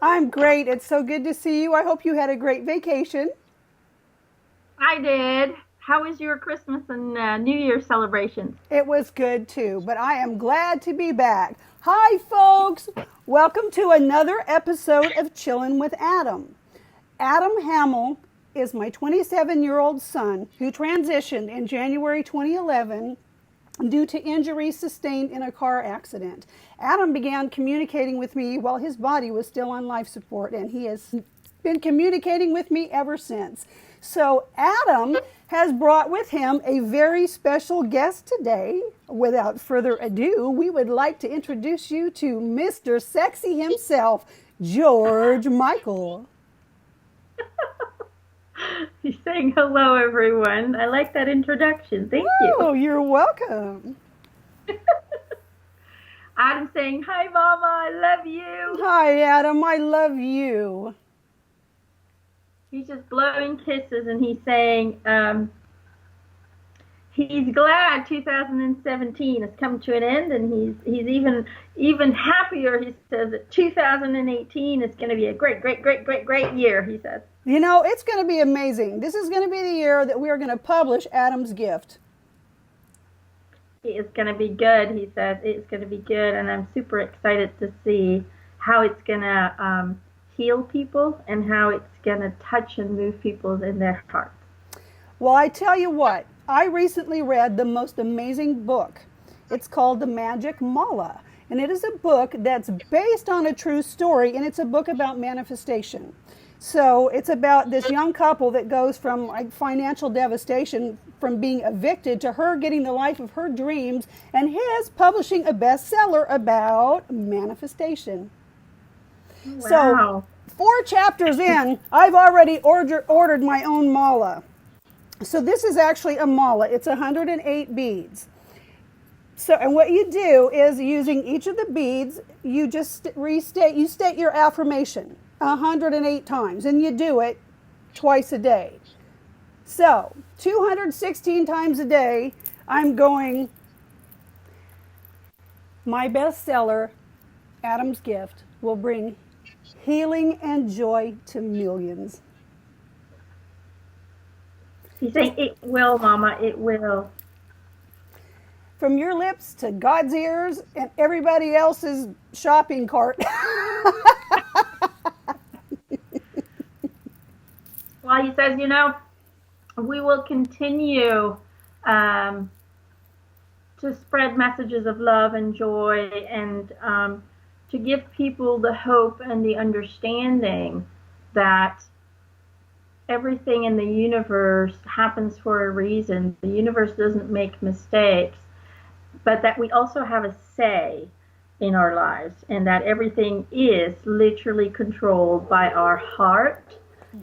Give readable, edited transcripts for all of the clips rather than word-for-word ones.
I'm great. It's so good to see you. I hope you had a great vacation. I did. How was your Christmas and New Year celebrations? It was good too, but I am glad to be back. Hi, folks. Welcome to another episode of Chillin with Adam. Adam Hamel is my 27-year-old son who transitioned in January 2011 due to injuries sustained in a car accident. Adam began communicating with me while his body was still on life support, and he has been communicating with me ever since. So Adam has brought with him a very special guest today. Without further ado, we would like to introduce you to Mr. Sexy himself, George Michael. He's saying hello, everyone. I like that introduction. Thank you. Oh, you're welcome. I'm saying, hi, Mama. I love you. Hi, Adam. I love you. He's just blowing kisses and he's saying he's glad 2017 has come to an end, and he's even happier. He says that 2018 is going to be a great year, he says. You know, it's going to be amazing. This is going to be the year that we are going to publish Adam's Gift. It's going to be good, he says. It's going to be good, and I'm super excited to see how it's going to heal people and how it's going to touch and move people in their hearts. Well, I tell you what, I recently read the most amazing book. It's called The Magic Mala, and it is a book that's based on a true story, and it's a book about manifestation. So it's about this young couple that goes from like financial devastation from being evicted to her getting the life of her dreams and his publishing a bestseller about manifestation. Wow. So 4 chapters in, I've already ordered my own mala. So this is actually a mala. It's 108 beads. So, and what you do is using each of the beads, you just state your affirmation 108 times, and you do it twice a day. So 216 times a day, I'm going, my bestseller, Adam's Gift, will bring healing and joy to millions. He's saying, it will, Mama, it will. From your lips to God's ears and everybody else's shopping cart. Well, he says, we will continue to spread messages of love and joy, and to give people the hope and the understanding that everything in the universe happens for a reason. The universe doesn't make mistakes, but that we also have a say in our lives, and that everything is literally controlled by our heart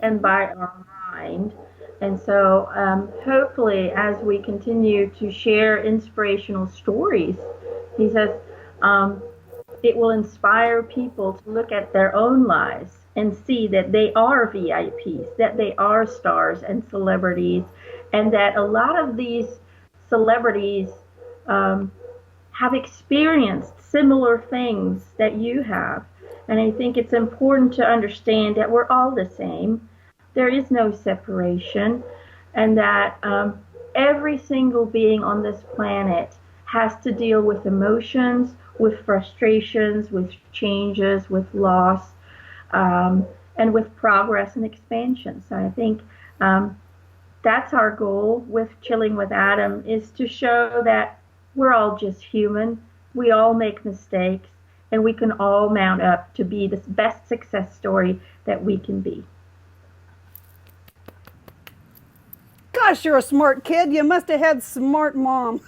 and by our mind. And so hopefully, as we continue to share inspirational stories, he says, it will inspire people to look at their own lives and see that they are VIPs, that they are stars and celebrities, and that a lot of these celebrities have experienced similar things that you have. And I think it's important to understand that we're all the same. There is no separation, and that every single being on this planet has to deal with emotions, with frustrations, with changes, with loss, and with progress and expansion. So I think that's our goal with Chilling with Adam, is to show that we're all just human. We all make mistakes, and we can all mount up to be the best success story that we can be. Gosh, you're a smart kid. You must have had smart mom.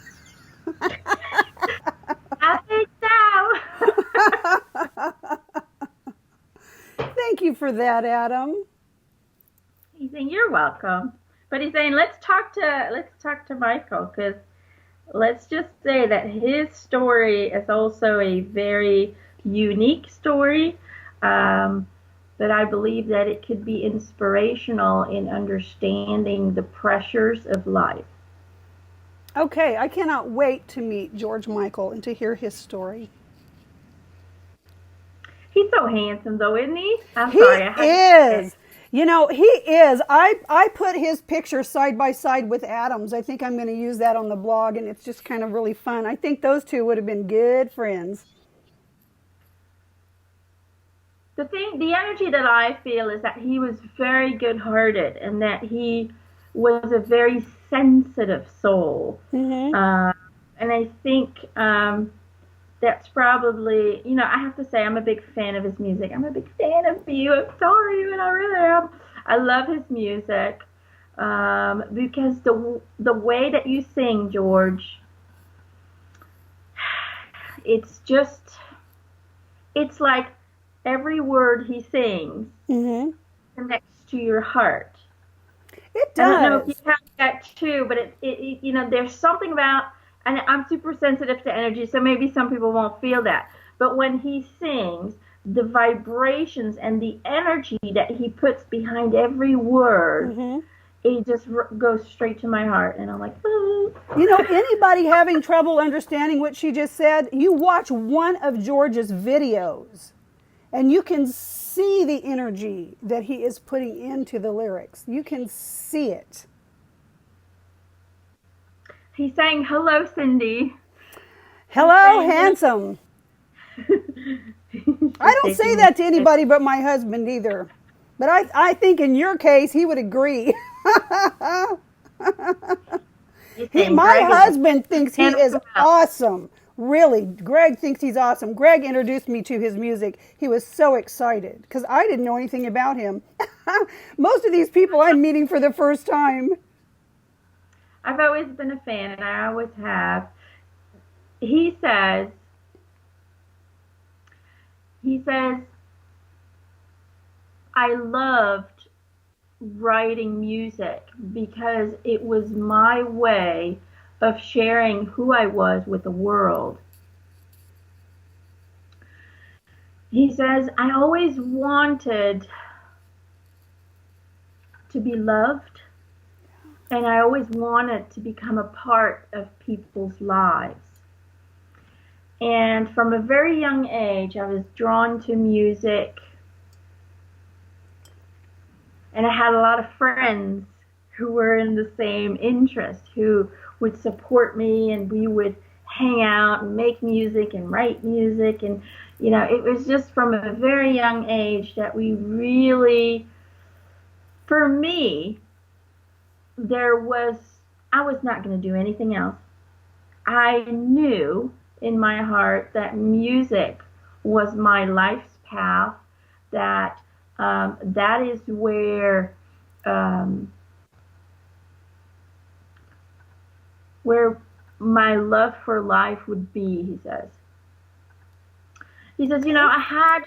I think so. Thank you for that, Adam. He's saying, you're welcome. But he's saying, let's talk to Michael, because let's just say that his story is also a very unique story. But I believe that it could be inspirational in understanding the pressures of life. Okay, I cannot wait to meet George Michael and to hear his story. He's so handsome, though, isn't he? I'm He sorry, I had to say it. is. You know, he is. I put his picture side by side with Adam's. I think I'm going to use that on the blog, and it's just kind of really fun. I think those two would have been good friends. The energy that I feel is that he was very good-hearted, and that he was a very sensitive soul. Mm-hmm. And I think that's probably, I have to say I'm a big fan of his music. I'm a big fan of you. I'm sorry, but I really am. I love his music because the way that you sing, George, it's like every word he sings Mm-hmm. connects to your heart. It I don't know if you does. have that too, but there's something about, and I'm super sensitive to energy, so maybe some people won't feel that. But when he sings, the vibrations and the energy that he puts behind every word, Mm-hmm. it just goes straight to my heart, and I'm like, ooh. You know, anybody having trouble understanding what she just said, you watch one of George's videos and you can see the energy that he is putting into the lyrics. You can see it. He's saying, hello, Cindy. He's Hello, saying, handsome. I She's don't say taking that to it. anybody but my husband either. But I think in your case, he would agree. He's saying My Greg is husband thinks he is handsome. awesome. Really, Greg thinks he's awesome. Greg introduced me to his music. He was so excited because I didn't know anything about him. Most of these people I'm meeting for the first time. I've always been a fan, and I always have. He says, I loved writing music because it was my way of sharing who I was with the world. He says, I always wanted to be loved, and I always wanted to become a part of people's lives. And from a very young age, I was drawn to music, and I had a lot of friends who were in the same interest, who would support me, and we would hang out and make music and write music. And, it was just from a very young age that we really, for me, I was not going to do anything else. I knew in my heart that music was my life's path, that that is where my love for life would be, he says. He says, I had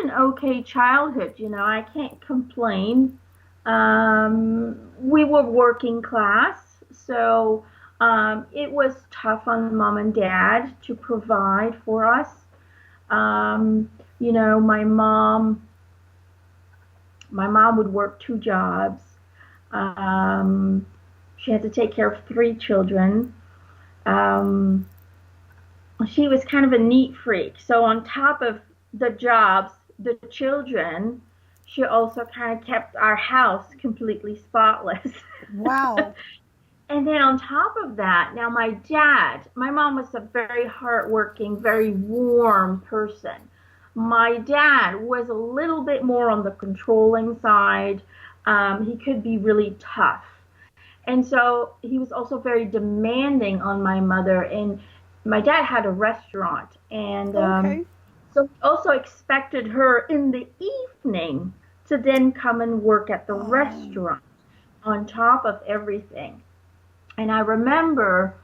an okay childhood, I can't complain. We were working class, so it was tough on mom and dad to provide for us. My mom would work 2 jobs. She had to take care of 3 children. She was kind of a neat freak. So on top of the jobs, the children, she also kind of kept our house completely spotless. Wow. And then on top of that, now my mom was a very hardworking, very warm person. My dad was a little bit more on the controlling side. He could be really tough. And so he was also very demanding on my mother. And my dad had a restaurant. And Okay. so he also expected her in the evening to then come and work at the restaurant on top of everything. And I remember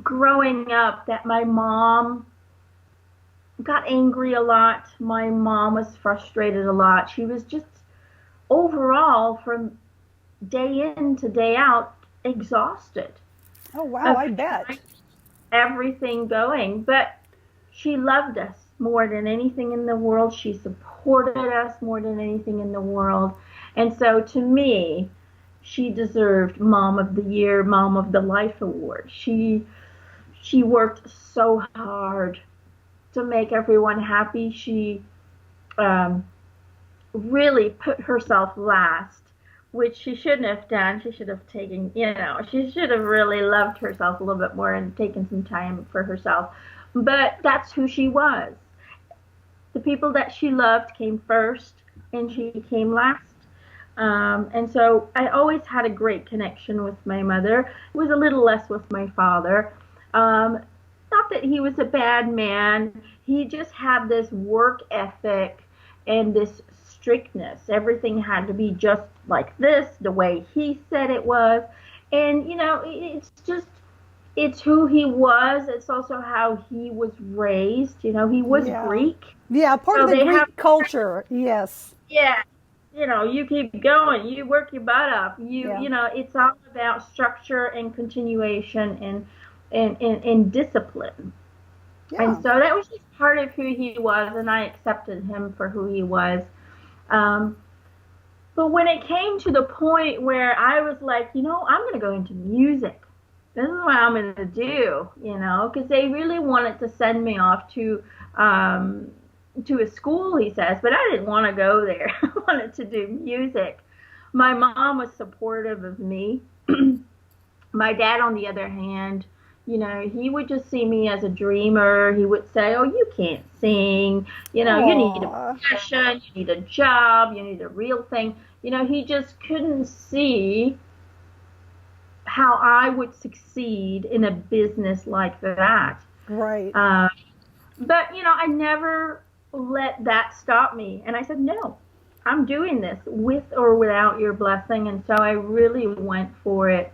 growing up that my mom got angry a lot. My mom was frustrated a lot. She was just overall, from day in to day out, exhausted Oh, wow, of I bet. everything going. But she loved us more than anything in the world. She supported us more than anything in the world. And so to me, she deserved Mom of the Year, Mom of the Life award. She worked so hard to make everyone happy. She really put herself last, which she shouldn't have done. She should have taken, she should have really loved herself a little bit more and taken some time for herself. But that's who she was. The people that she loved came first, and she came last. And so I always had a great connection with my mother. It was a little less with my father. Not that he was a bad man. He just had this work ethic and this strictness. Everything had to be just like this, the way he said it was. And, it's who he was. It's also how he was raised. He was Greek. Yeah, part so of the Greek culture, yes. Yeah, you keep going, you work your butt off. It's all about structure and continuation and discipline. Yeah. And so that was just part of who he was, and I accepted him for who he was. But when it came to the point where I was like, I'm going to go into music. This is what I'm going to do, because they really wanted to send me off to a school, he says, but I didn't want to go there. I wanted to do music. My mom was supportive of me. My dad, on the other hand, he would just see me as a dreamer. He would say, "Oh, you can't sing. You need a profession, you need a job, you need a real thing." He just couldn't see how I would succeed in a business like that. Right. But, I never let that stop me. And I said, no, I'm doing this with or without your blessing. And so I really went for it.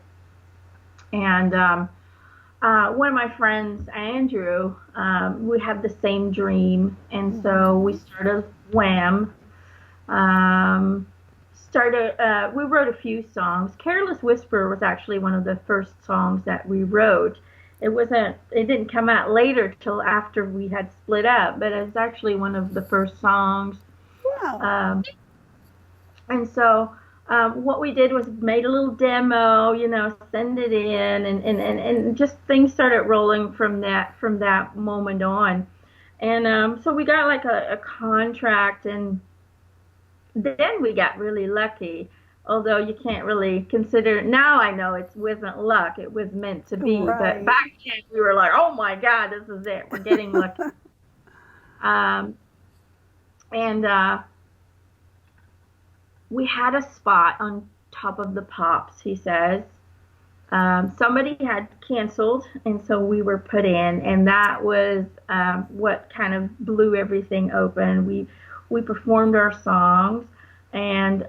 And one of my friends, Andrew, we had the same dream. And so we started Wham. We wrote a few songs. Careless Whisper was actually one of the first songs that we wrote. It didn't come out later till after we had split up, but it was actually one of the first songs. Wow. And so what we did was made a little demo, send it in, and just things started rolling from that moment on. And so we got like a contract, and then we got really lucky. Although you can't really consider, now I know it wasn't luck, it was meant to be. Right. But back then we were like, oh my God, this is it, we're getting lucky. We had a spot on Top of the Pops, he says. Somebody had canceled, and so we were put in, and that was what kind of blew everything open. We performed our songs, and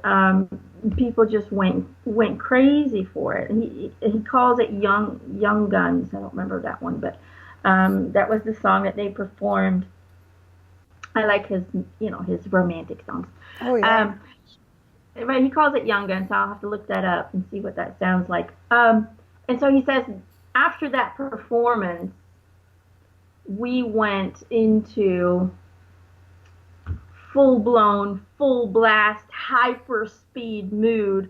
people just went crazy for it. He calls it Young Guns. I don't remember that one, but that was the song that they performed. I like his romantic songs. Oh yeah. But he calls it Young Guns, so I'll have to look that up and see what that sounds like. And so he says after that performance, we went into full-blown, full-blast, hyper-speed mood,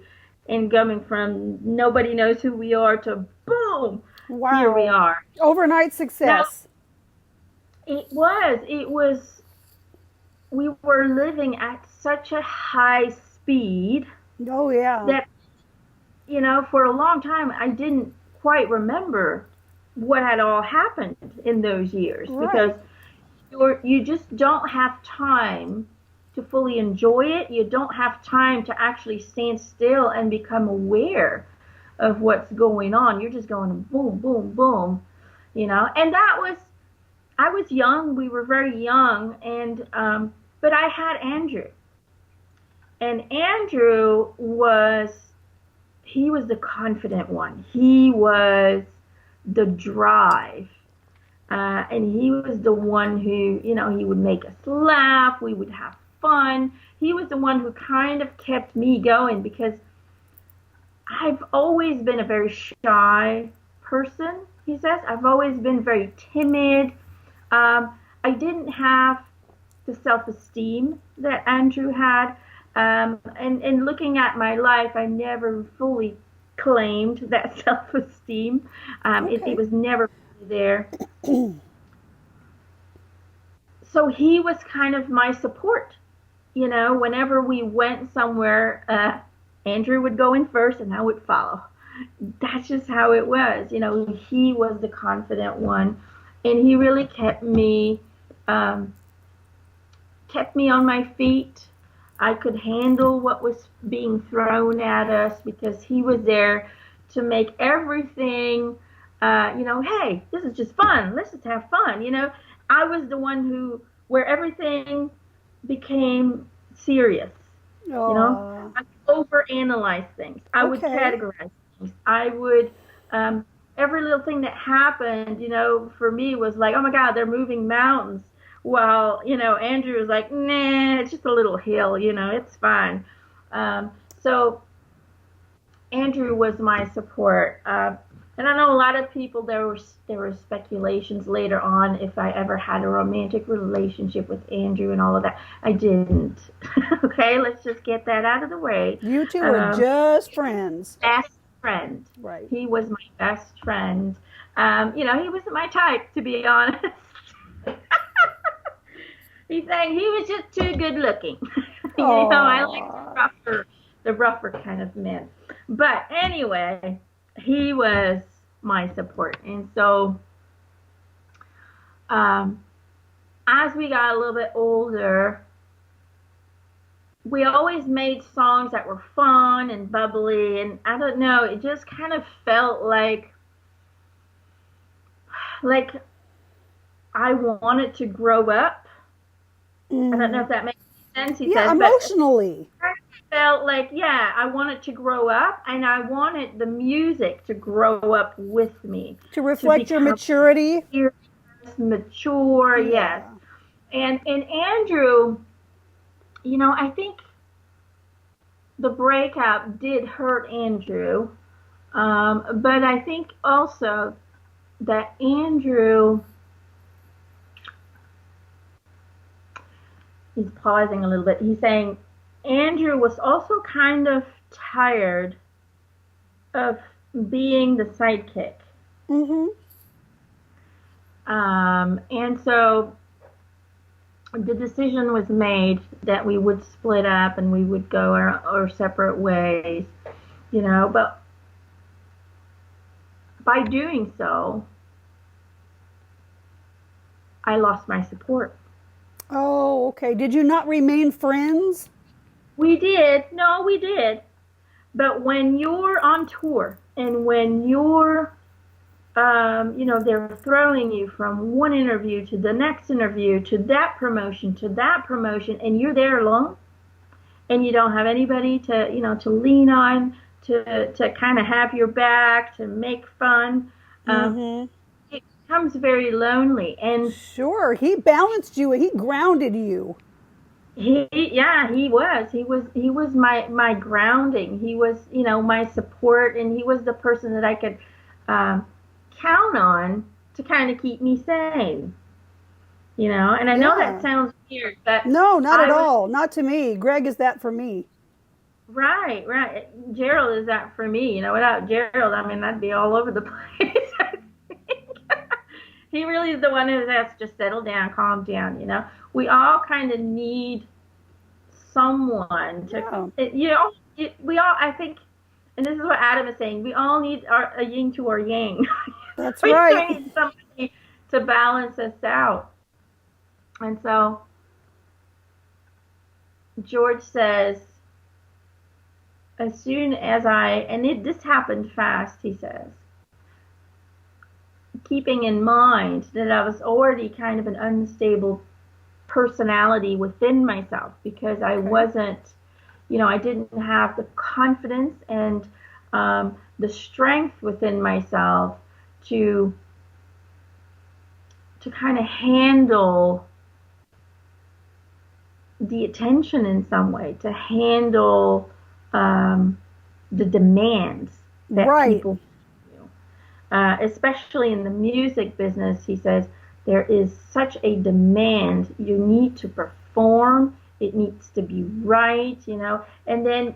and coming from nobody knows who we are to boom, Wow. Here we are. Overnight success. Now, it was, we were living at such a high speed. Oh yeah. That, for a long time, I didn't quite remember what had all happened in those years. Right. Because you just don't have time to fully enjoy it. You don't have time to actually stand still and become aware of what's going on. You're just going boom, boom, boom, And I was young. We were very young, but I had Andrew, and Andrew was the confident one. He was the drive. And he was the one who, he would make us laugh. We would have fun. He was the one who kind of kept me going, because I've always been a very shy person, he says. I've always been very timid. I didn't have the self-esteem that Andrew had. And looking at my life, I never fully claimed that self-esteem. Okay. It was never there. so he was kind of my support. Whenever we went somewhere, Andrew would go in first and I would follow. That's just how it was. He was the confident one, and he really um, kept me on my feet. I could handle what was being thrown at us because he was there to make everything, hey, this is just fun. Let's just have fun. I was the one where everything became serious. Oh, I would overanalyze things. I would okay. categorize things. I would, every little thing that happened, for me was like, oh my God, they're moving mountains. While, Andrew was like, nah, it's just a little hill, it's fine. So Andrew was my support. And I know a lot of people, there were speculations later on if I ever had a romantic relationship with Andrew and all of that. I didn't. Okay, let's just get that out of the way. You two were Um, just friends. Best friend. Right. He was my best friend. He wasn't my type, to be honest. He's saying he was just too good looking. I like Oh, the rougher kind of men. But anyway, he was my support. And so um, as we got a little bit older, we always made songs that were fun and bubbly. And I don't know, it just kind of felt like I wanted to grow up. I don't know if that makes sense, he yeah, says, but emotionally. I felt like, yeah, I wanted to grow up and I wanted the music to grow up with me, To to reflect your become maturity. serious, mature, yes. Yeah. And Andrew, I think the breakup did hurt Andrew. But I think also that Andrew, he's pausing a little bit. He's saying Andrew was also kind of tired of being the sidekick. Mm-hmm. And so the decision was made that we would split up and we would go our separate ways, but by doing so, I lost my support. Oh, okay. Did you not remain friends? We did. No, we did. But when you're on tour and when you're, they're throwing you from one interview to the next interview to that promotion, and you're there alone, and you don't have anybody to lean on, to kind of have your back, to make fun. Mm-hmm. It becomes very lonely, and Sure. He balanced you. He grounded you. he was my grounding. He was my support, and he was the person that I could um, count on to kind of keep me sane. And I know that Yeah. sounds weird, but No, not at I was all. Not to me. Greg is that for me. right. Gerald is that for me. Without Gerald, I mean, I'd be all over the place. I think. He really is the one who has to settle down, calm down. We all kind of need someone Yeah. we all, I think, and this is what Adam is saying, we all need a yin to our yang. That's We right. need somebody to balance us out. And so George says, as soon as this happened fast, he says, keeping in mind that I was already kind of an unstable personality within myself because I Okay. wasn't, I didn't have the confidence and the strength within myself to kind of handle the attention in some way, to handle the demands that Right. people do. Especially in the music business, he says, there is such a demand. You need to perform. It needs to be right, And then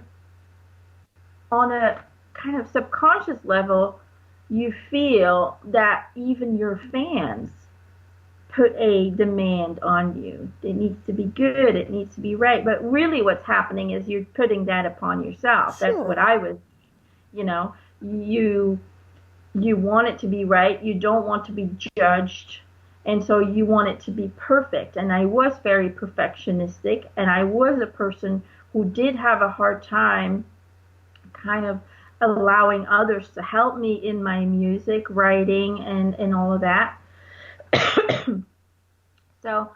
on a kind of subconscious level, you feel that even your fans put a demand on you. It needs to be good. It needs to be right. But really what's happening is you're putting that upon yourself. That's what Sure. I was, you know, you you want it to be right. You don't want to be judged. And so you want it to be perfect. And I was very perfectionistic. And I was a person who did have a hard time kind of allowing others to help me in my music writing and all of that. So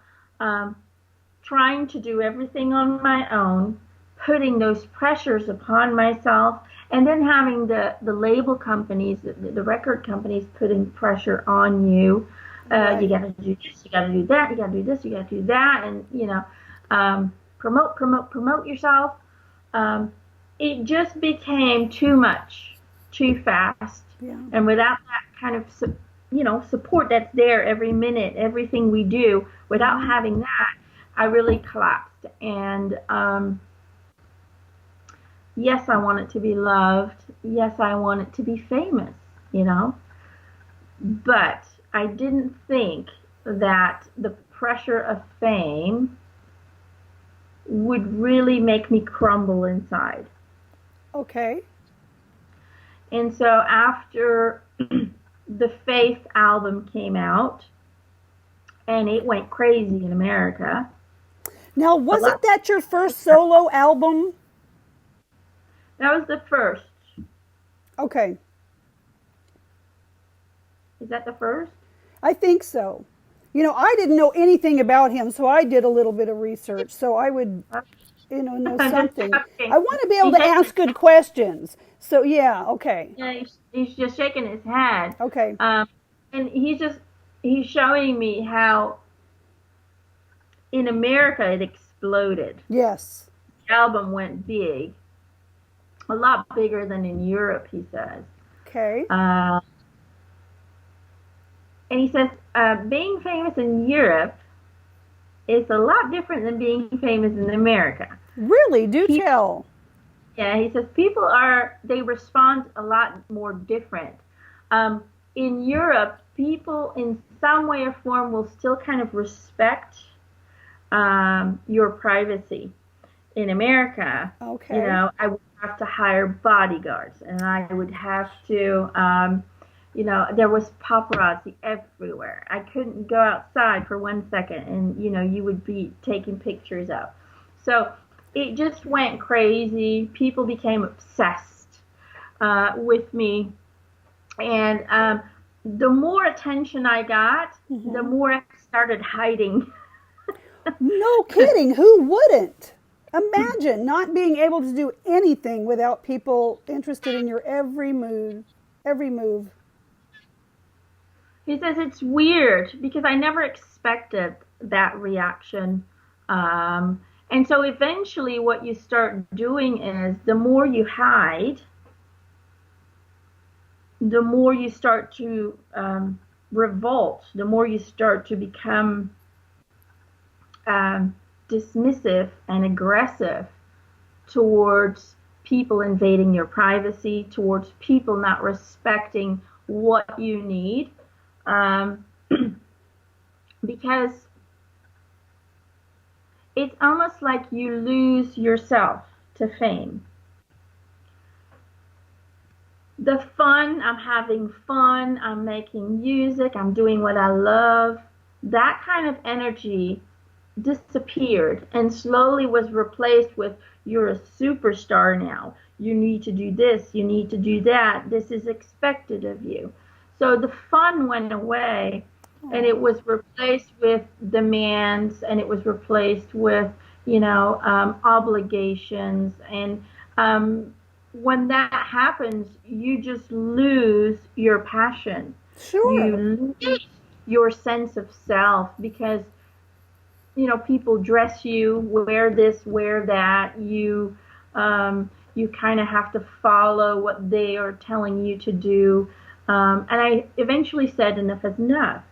trying to do everything on my own, putting those pressures upon myself, and then having the label companies, the record companies putting pressure on you. You got Right. to do this, you got to do that, you got to do this, you got to do that, and promote yourself. Um, it just became too much, too fast, Yeah. and without that kind of support that's there every minute, everything we do, without Hmm. having that, I really collapsed. And yes, I want it to be loved. Yes, I want it to be famous, you know. But I didn't think that the pressure of fame would really make me crumble inside. Okay. And so after the Faith album came out, and it went crazy in America, Now, a wasn't lot. that your first solo album? That was the first. Okay. Is that the first? I think so. I didn't know anything about him, so I did a little bit of research. So I would, know I'm just something. joking. I want to be able He's to shaking ask his good head. questions. So, yeah, okay. Yeah, he's just shaking his head. Okay. Um, and he's showing me how in America it exploded. Yes. The album went big, a lot bigger than in Europe, he says. Okay. Uh, and he says being famous in Europe is a lot different than being famous in America. Really? Do People, tell. yeah, he says they respond a lot more different. Um, in Europe, people in some way or form will still kind of respect your privacy. In America, Okay. I would have to hire bodyguards, and I would have to, there was paparazzi everywhere. I couldn't go outside for 1 second, and you would be taking pictures of. So it just went crazy. People became obsessed with me, and the more attention I got, the Hmm. more I started hiding. No kidding. Who wouldn't? Imagine not being able to do anything without people interested in your every move. Every move. He says it's weird because I never expected that reaction. And so eventually, what you start doing is the more you hide, the more you start to revolt, the more you start to become um, dismissive and aggressive towards people invading your privacy, towards people not respecting what you need. Um, because it's almost like you lose yourself to fame. The fun, I'm having fun, I'm making music, I'm doing what I love, that kind of energy disappeared and slowly was replaced with you're a superstar now. You need to do this, you need to do that, this is expected of you. So the fun went away and it Oh, was replaced with demands and it was replaced with, obligations. And when that happens, you just lose your passion. sure. You lose your sense of self because people dress you, wear this, wear that. You kind of have to follow what they are telling you to do. And I eventually said enough is enough.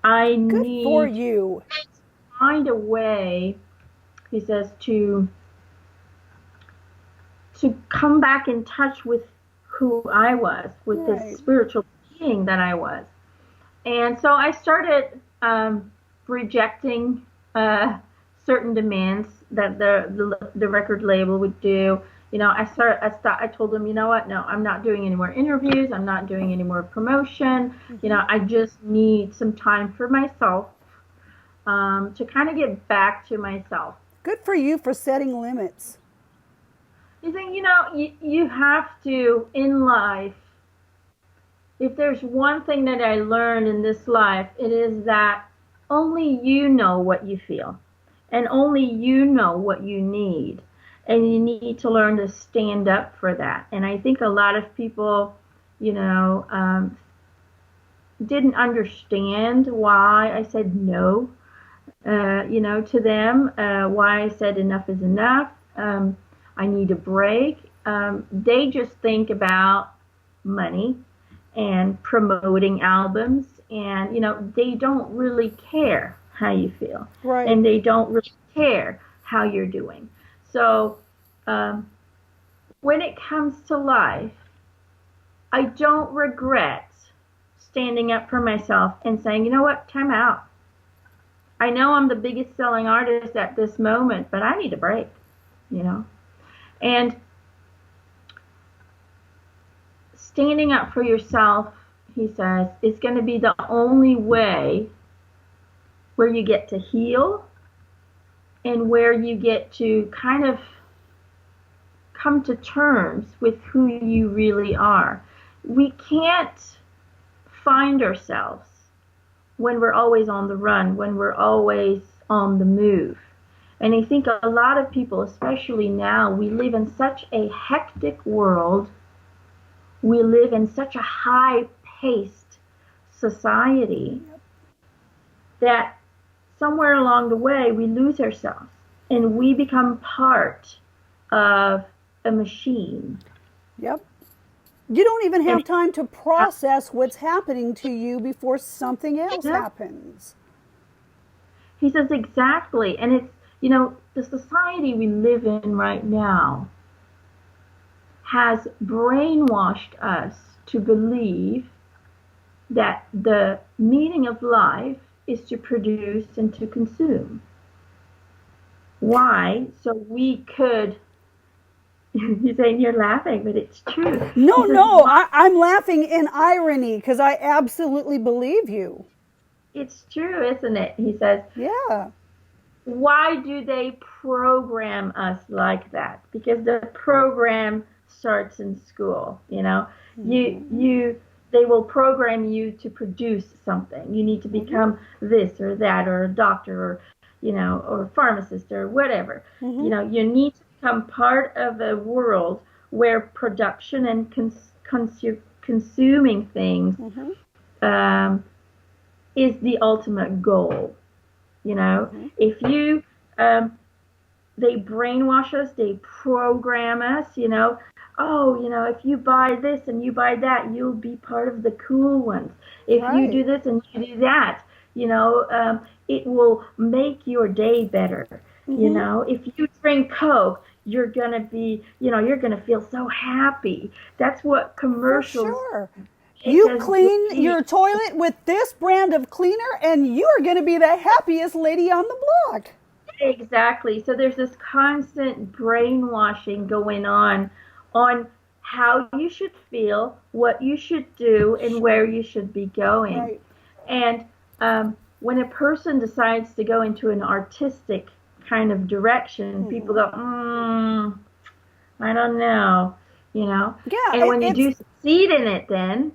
I Good for need to you. find a way, he says, to come back in touch with who I was, with this Right. spiritual being that I was. And so I started rejecting certain demands that the record label would do. I told them, you know what? No, I'm not doing any more interviews. I'm not doing any more promotion. I just need some time for myself, to kind of get back to myself. Good for you for setting limits. You think, you have to in life. If there's one thing that I learned in this life, it is that only you know what you feel, and only you know what you need. And you need to learn to stand up for that. And I think a lot of people, didn't understand why I said no, to them, why I said enough is enough. I need a break. They just think about money and promoting albums, and they don't really care how you feel, Right. and they don't really care how you're doing. So when it comes to life, I don't regret standing up for myself and saying, you know what, time out. I know I'm the biggest selling artist at this moment, but I need a break, and standing up for yourself, he says, is going to be the only way where you get to heal and where you get to kind of come to terms with who you really are. We can't find ourselves when we're always on the run, when we're always on the move. And I think a lot of people, especially now, we live in such a hectic world. We live in such a high-paced society that somewhere along the way we lose ourselves and we become part of a machine. Yep. You don't even have time to process what's happening to you before something else happens. He says exactly. And it's, the society we live in right now has brainwashed us to believe that the meaning of life is to produce and to consume. Why? So we could, you're saying you're laughing, but it's true. No, I'm laughing in irony because I absolutely believe you. It's true, isn't it? He says, yeah. Why do they program us like that? Because the program starts in school, they will program you to produce something. You need to become this or that, or a doctor, or or a pharmacist, or whatever. You need to become part of a world where production and consuming things is the ultimate goal. If you they brainwash us, they program us, if you buy this and you buy that, you'll be part of the cool ones. If you do this and you do that, it will make your day better. If you drink Coke, you're gonna be, you're gonna feel so happy. That's what commercials. For sure. You clean your toilet with this brand of cleaner and you're going to be the happiest lady on the block. Exactly. So there's this constant brainwashing going on how you should feel, what you should do, and where you should be going. Right. And when a person decides to go into an artistic kind of direction, people go, I don't know. Yeah, and when you do succeed in it, then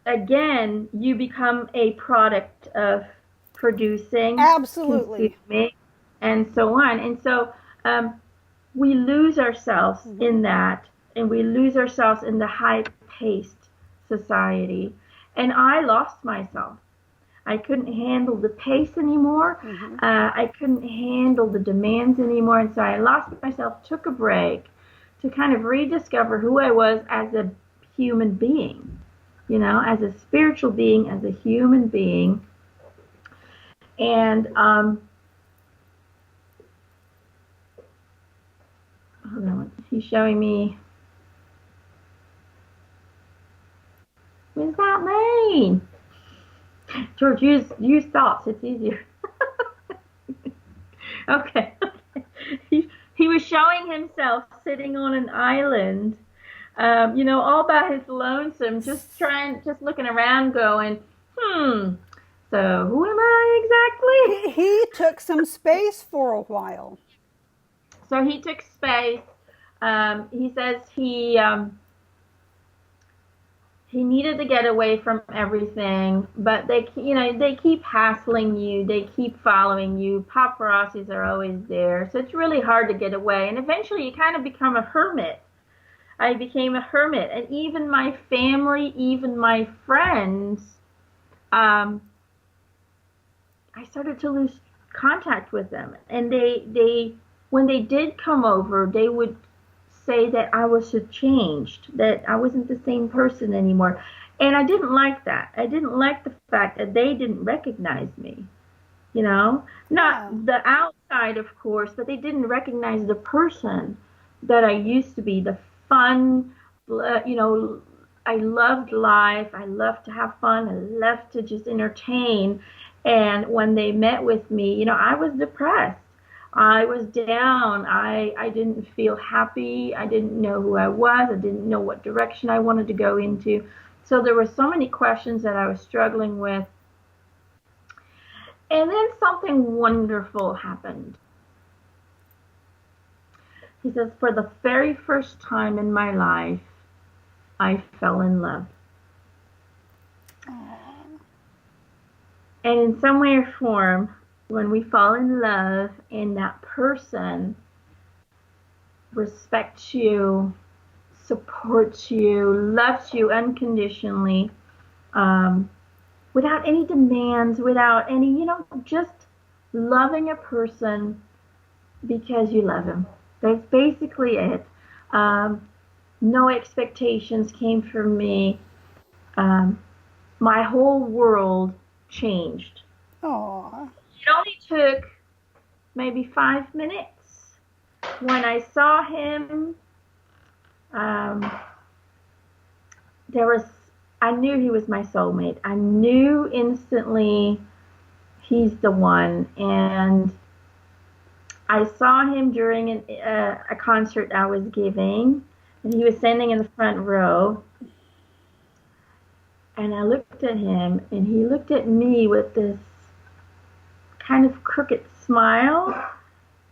again you become a product of producing, absolutely, consuming, and so on. And so we lose ourselves in that, and we lose ourselves in the high-paced society. And I lost myself. I couldn't handle the pace anymore. I couldn't handle the demands anymore, and so I lost myself. Took a break to kind of rediscover who I was as a human being, as a spiritual being, as a human being. And hold on, he's showing me. What does that mean? George, use thoughts. It's easier. Okay. He was showing himself sitting on an island, all by his lonesome, just looking around, going, so who am I exactly? He took some space for a while. So he took space. He says he needed to get away from everything, but they keep hassling you, they keep following you. Paparazzis are always there, so it's really hard to get away. And eventually, you kind of become a hermit. I became a hermit, and even my family, even my friends, I started to lose contact with them. And they when they did come over, they would say that I was changed, that I wasn't the same person anymore. And I didn't like that. I didn't like the fact that they didn't recognize me, not the outside, of course, but they didn't recognize the person that I used to be, the fun, I loved life. I loved to have fun. I loved to just entertain. And when they met with me, I was depressed. I was down. I didn't feel happy. I didn't know who I was. I didn't know what direction I wanted to go into. So there were so many questions that I was struggling with. And then something wonderful happened. He says, for the very first time in my life, I fell in love. Aww. And in some way or form, when we fall in love and that person respects you, supports you, loves you unconditionally, without any demands, without any, just loving a person because you love him. That's basically it. No expectations came from me. My whole world changed. Aww. It only took maybe 5 minutes. When I saw him, I knew he was my soulmate. I knew instantly he's the one. And I saw him during a concert I was giving, and he was standing in the front row. And I looked at him, and he looked at me with this kind of crooked smile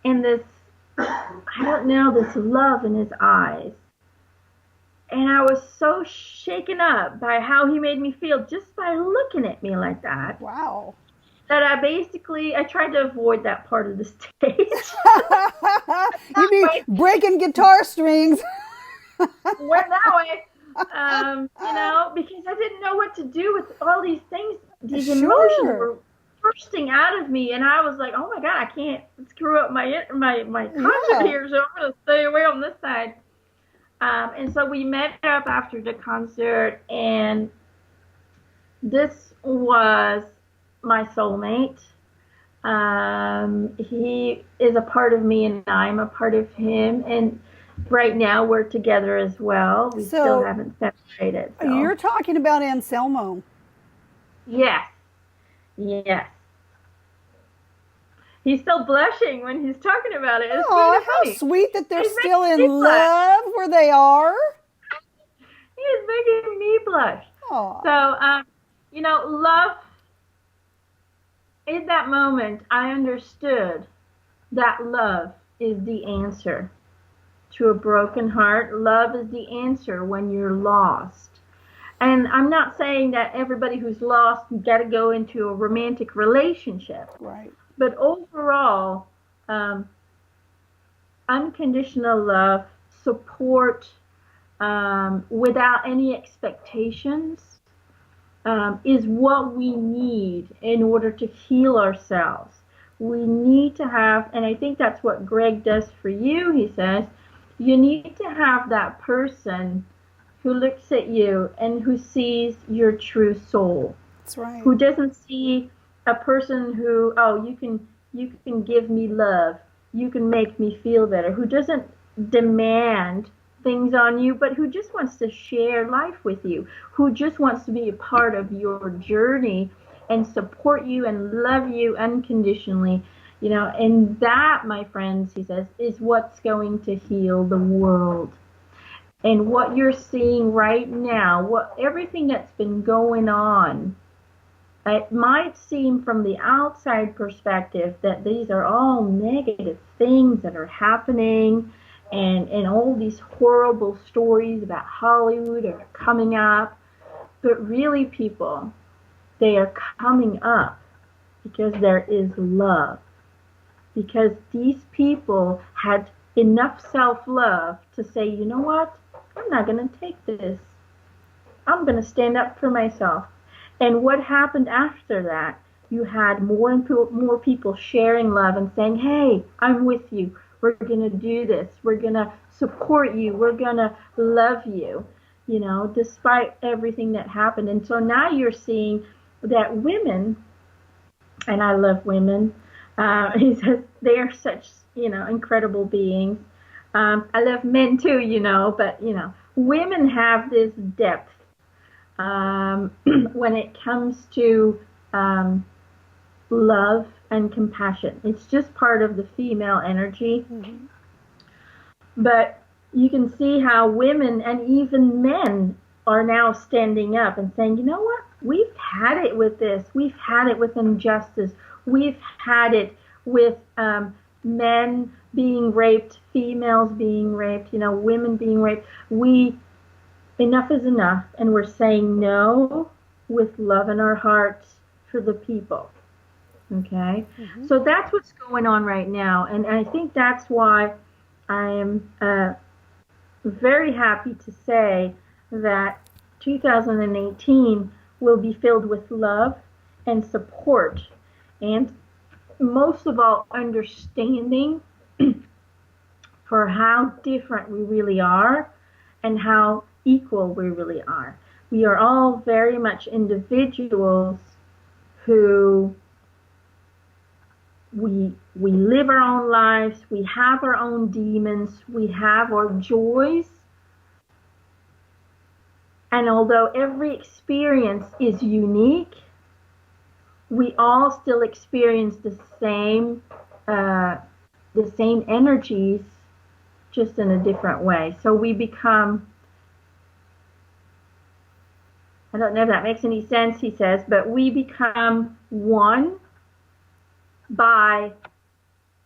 and this, I don't know, this love in his eyes. And I was so shaken up by how he made me feel just by looking at me like that. Wow. That I tried to avoid that part of the stage. You be breaking guitar strings. Went that way. Because I didn't know what to do with all these things. These emotions were bursting out of me, and I was like, "Oh my God, I can't screw up my concert here, so I'm going to stay away on this side." And so we met up after the concert, and this was my soulmate. He is a part of me, and I'm a part of him, and right now we're together as well. We still haven't separated. So. You're talking about Anselmo. Yes. Yes. He's still blushing when he's talking about it. It's Oh, how sweet that they're still in love where they are. He is making me blush. Aww. So, love, in that moment, I understood that love is the answer to a broken heart. Love is the answer when you're lost. And I'm not saying that everybody who's lost got to go into a romantic relationship. Right. But overall, unconditional love, support, without any expectations, is what we need in order to heal ourselves. We need to have, and I think that's what Greg does for you, he says, you need to have that person who looks at you and who sees your true soul. That's right. Who doesn't see a person who, you can give me love, you can make me feel better, who doesn't demand things on you, but who just wants to share life with you, who just wants to be a part of your journey and support you and love you unconditionally. And that, my friends, he says, is what's going to heal the world. And what you're seeing right now, everything that's been going on, it might seem from the outside perspective that these are all negative things that are happening, and all these horrible stories about Hollywood are coming up. But really, people, they are coming up because there is love. Because these people had enough self-love to say, you know what? I'm not going to take this. I'm going to stand up for myself. And what happened after that? You had more and more people sharing love and saying, hey, I'm with you. We're going to do this. We're going to support you. We're going to love you, despite everything that happened. And so now you're seeing that women, and I love women, he says they are such, incredible beings. I love men too, but, women have this depth when it comes to love and compassion. It's just part of the female energy. Mm-hmm. But you can see how women and even men are now standing up and saying, you know what? We've had it with this. We've had it with injustice. We've had it with men being raped, females being raped, women being raped. Enough is enough, and we're saying no with love in our hearts for the people. Okay? Mm-hmm. So that's what's going on right now, and I think that's why I am very happy to say that 2018 will be filled with love and support, and most of all, understanding for how different we really are and how equal we really are. We are all very much individuals who we live our own lives, we have our own demons, we have our joys. And although every experience is unique, we all still experience the same energies, just in a different way. So we become, I don't know if that makes any sense, he says, but we become one by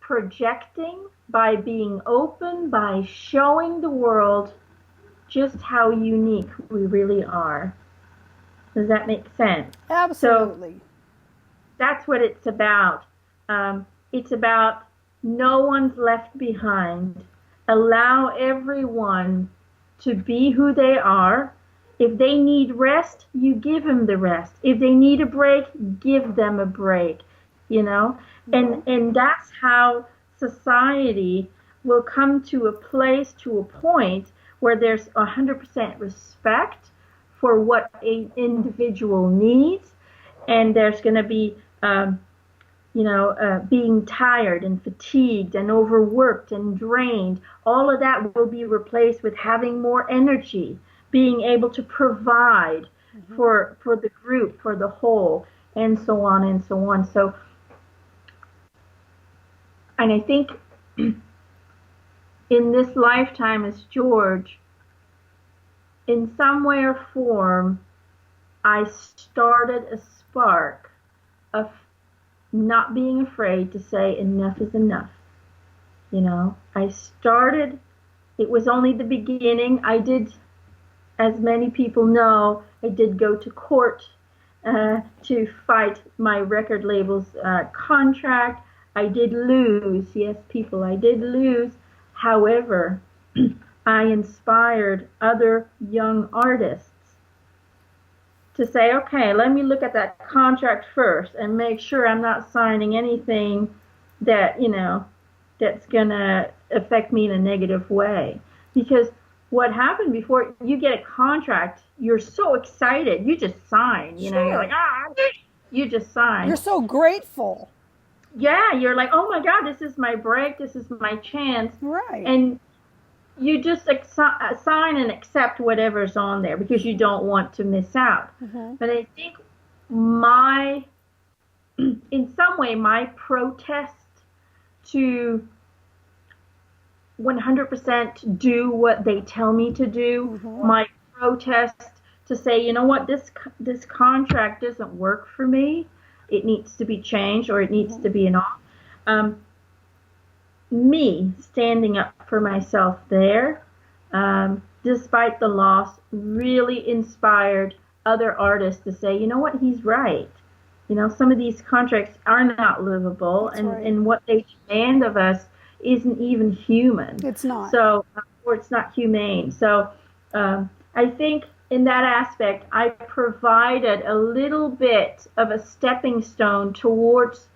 projecting, by being open, by showing the world just how unique we really are. Does that make sense? Absolutely. So that's what it's about. It's about no one's left behind. Allow everyone to be who they are. If they need rest, you give them the rest. If they need a break, give them a break, And that's how society will come to a place, to a point where there's 100% respect for what an individual needs, and there's going to be being tired and fatigued and overworked and drained. All of that will be replaced with having more energy, being able to provide for the group, for the whole, and so on and so on. So, and I think in this lifetime as George, in some way or form, I started a spark of not being afraid to say enough is enough. I started, it was only the beginning. I did, as many people know, I did go to court to fight my record label's contract. I did lose, yes, people, I did lose. However, I inspired other young artists to say, okay, let me look at that contract first and make sure I'm not signing anything that, that's going to affect me in a negative way. Because what happened before you get a contract, you're so excited. You just sign, Sure. You're like, you just sign. You're so grateful. Yeah, you're like, oh my God, this is my break. This is my chance. Right. And you just sign and accept whatever's on there because you don't want to miss out. Mm-hmm. But I think my in some way, my protest to 100% do what they tell me to do, my protest to say, you know what, this contract doesn't work for me. It needs to be changed, or it needs to be an off. Me standing up for myself there, despite the loss, really inspired other artists to say, you know what, he's right. Some of these contracts are not livable, and what they demand of us isn't even human. It's not. So, or it's not humane. So, I think in that aspect, I provided a little bit of a stepping stone towards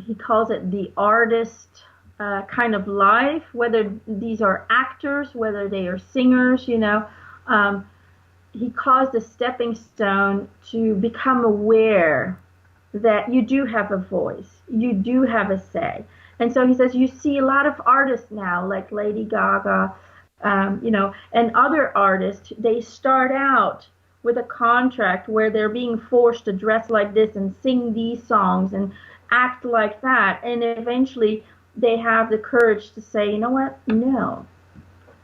he calls it the artist kind of life, whether these are actors, whether they are singers, he caused a stepping stone to become aware that you do have a voice, you do have a say. And so he says, you see a lot of artists now, like Lady Gaga, and other artists, they start out with a contract where they're being forced to dress like this and sing these songs and act like that. And eventually they have the courage to say, you know what? No,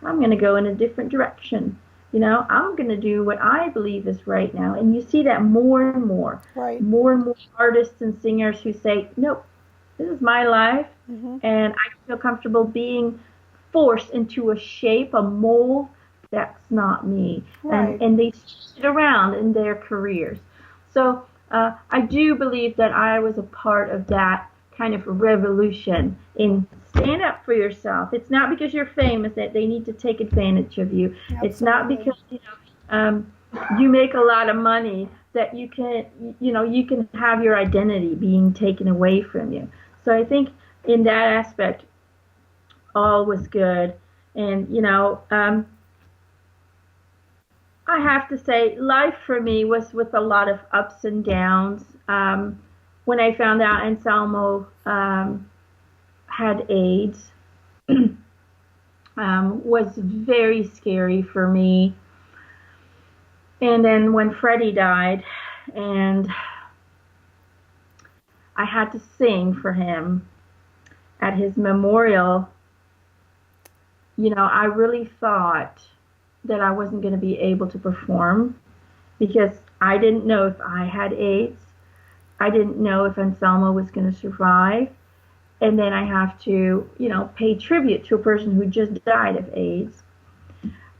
I'm going to go in a different direction. I'm going to do what I believe is right now. And you see that more and more. Right. More and more artists and singers who say, nope, this is my life. And I feel comfortable being forced into a shape, a mold that's not me. Right. And they switch it around in their careers. So I do believe that I was a part of that kind of revolution in stand up for yourself. It's not because you're famous that they need to take advantage of you. Absolutely. It's not because you make a lot of money that you can have your identity being taken away from you. So I think in that aspect, all was good. And I have to say, life for me was with a lot of ups and downs. When I found out Anselmo had AIDS, was very scary for me. And then when Freddie died, and I had to sing for him at his memorial, I really thought that I wasn't going to be able to perform because I didn't know if I had AIDS. I didn't know if Anselmo was going to survive. And then I have to, pay tribute to a person who just died of AIDS.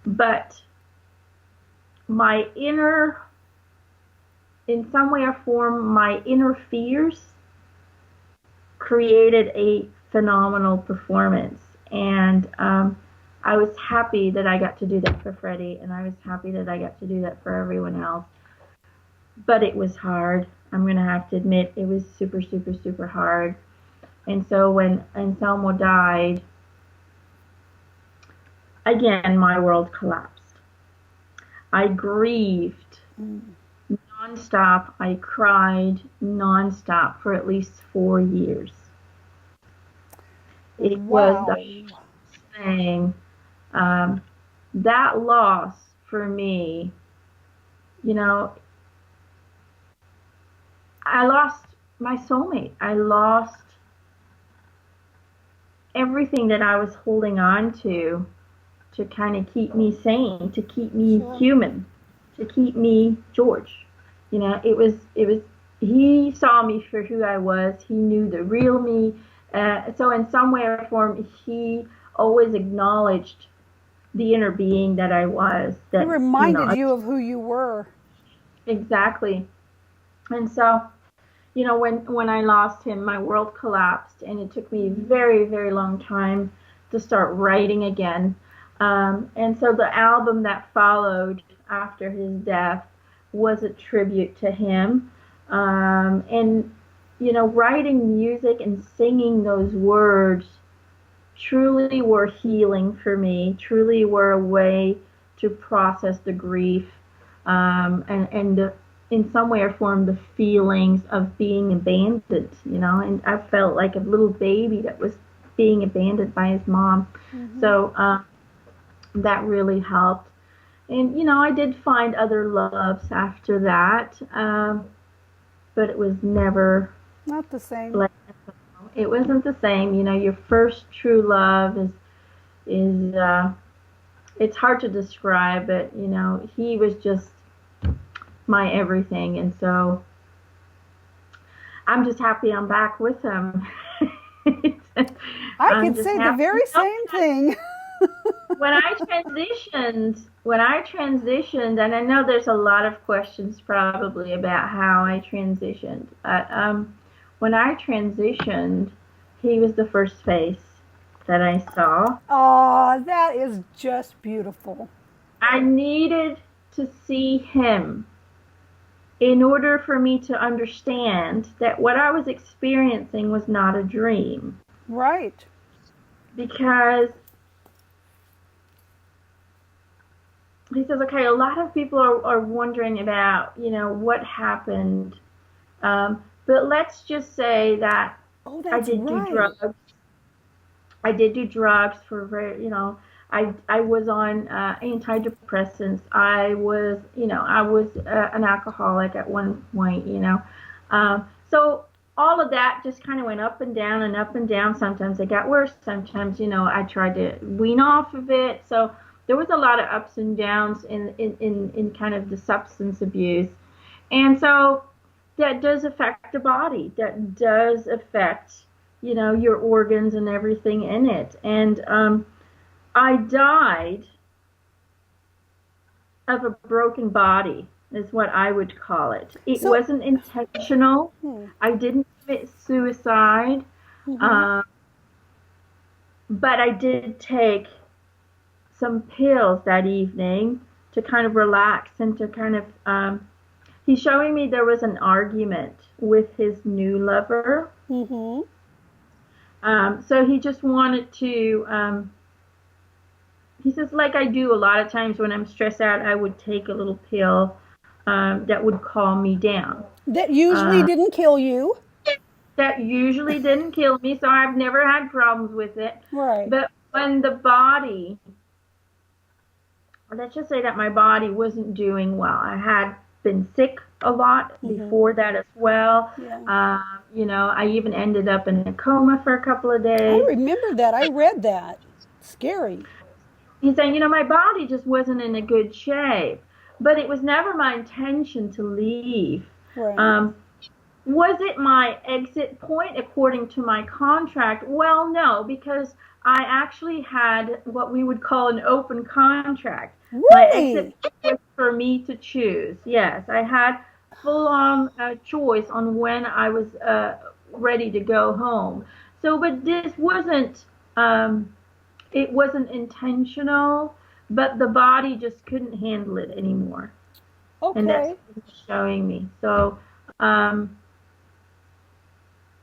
But my inner, in some way or form, my inner fears created a phenomenal performance. And I was happy that I got to do that for Freddie, and I was happy that I got to do that for everyone else. But it was hard. I'm going to have to admit, it was super, super, super hard. And so when Anselmo died, again, my world collapsed. I grieved nonstop. I cried nonstop for at least 4 years. It was the thing. That loss for me, I lost my soulmate. I lost everything that I was holding on to kind of keep me sane, to keep me human, to keep me George. It was, he saw me for who I was. He knew the real me. So in some way or form, he always acknowledged the inner being that I was. That he reminded you of who you were. Exactly. And so, when I lost him, my world collapsed, and it took me a very, very long time to start writing again. And so the album that followed after his death was a tribute to him. And, writing music and singing those words truly were healing for me, truly were a way to process the grief, and in some way or form the feelings of being abandoned, and I felt like a little baby that was being abandoned by his mom. So that really helped. And, I did find other loves after that, but it was never Not the same. like, it wasn't the same. Your first true love is it's hard to describe, but, he was just my everything. And so I'm just happy I'm back with him. I I'm could just say the happy. very same thing. When I transitioned, and I know there's a lot of questions probably about how I transitioned, but when I transitioned, he was the first face that I saw. Oh, that is just beautiful. I needed to see him in order for me to understand that what I was experiencing was not a dream. Right. Because he says, okay, a lot of people are wondering about, what happened. But let's just say that Oh, I that's did do right. drugs. I did do drugs for I was on antidepressants. I was an alcoholic at one point. So all of that just kind of went up and down and up and down. Sometimes it got worse. Sometimes, I tried to wean off of it. So there was a lot of ups and downs in kind of the substance abuse. And so that does affect the body. That does affect, your organs and everything in it. And I died of a broken body, is what I would call it. It So, wasn't intentional. I didn't commit suicide, mm-hmm. um, but I did take some pills that evening to kind of relax and to kind of. He's showing me there was an argument with his new lover. Mm-hmm. So he just wanted to. He says, like I do a lot of times when I'm stressed out, I would take a little pill that would calm me down. That usually Uh, didn't kill you. that usually didn't kill me, so I've never had problems with it. Right. But when the body, let's just say that my body wasn't doing well. I had been sick a lot Mm-hmm. before that as well. Yeah. I even ended up in a coma for a couple of I days. remember that. I read that. Scary. He's saying, my body just wasn't in a good shape, but it was never my intention to leave. Right. Um, was it my exit point according to my contract? Well, no, because I actually had what we would call an open contract. My exit Really? was for me to choose. Yes, I had full on choice on when I was ready to go home. So, but this wasn't. It wasn't intentional, but the body just couldn't handle it anymore, and that's Okay. what he's showing me. So, um,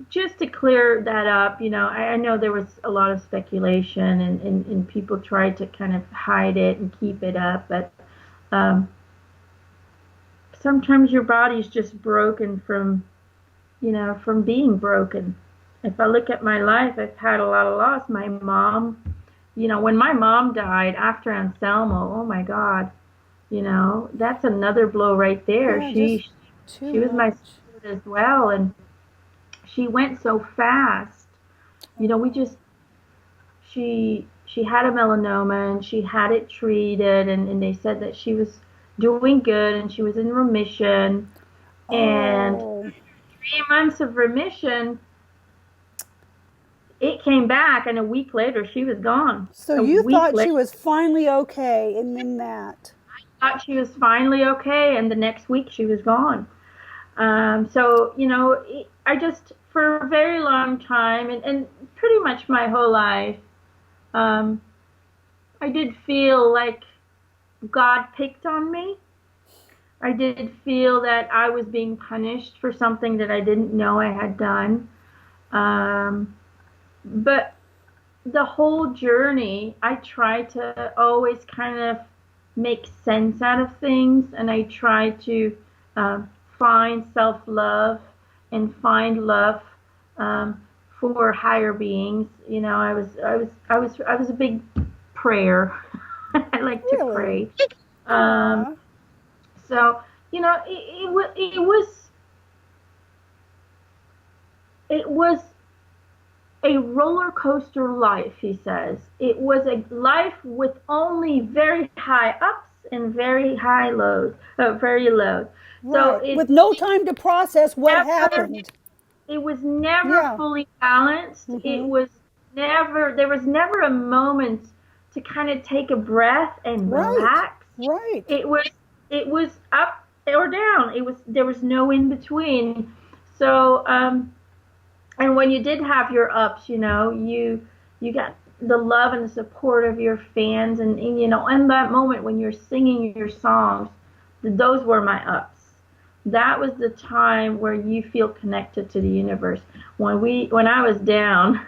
just to clear that up, I know there was a lot of speculation, and people tried to kind of hide it and keep it up, but um, sometimes your body's just broken from being broken. If I look at my life, I've had a lot of loss. My mom, when my mom died after Anselmo, oh my God, that's another blow right there. Yeah, just too She was my much. sister as well, and she went so fast. We Oh. just she had a melanoma and she had it treated, and they said that she was doing good and she was in remission. And Oh. 3 months of remission, it came back, and a week later she was gone. So A you week thought she later, was finally okay, and then that. thought she was finally okay, and the next week she was gone. So, I just, for a very long time, and pretty much my whole life, um, I did feel like God picked on me. I did feel that I was being punished for something that I didn't know I had done. Um, but the whole journey, I try to always kind of make sense out of things, and I try to um, find self-love and find love um, for higher beings. I was a big prayer. I like to Really? pray. Um, Aw. so, you know, it was a roller coaster life, he says. It was a life with only very high ups and very high lows, very low. So Right. With no time to process what never, happened. it was never Yeah. fully balanced. Mm-hmm. There was never a moment to kind of take a breath and Right. relax. Right. It was, it was up or down. There was no in between. So, and when you did have your ups, you got the love and the support of your fans, and in that moment when you're singing your songs, those were my ups. That was the time where you feel connected to the universe. When I was down,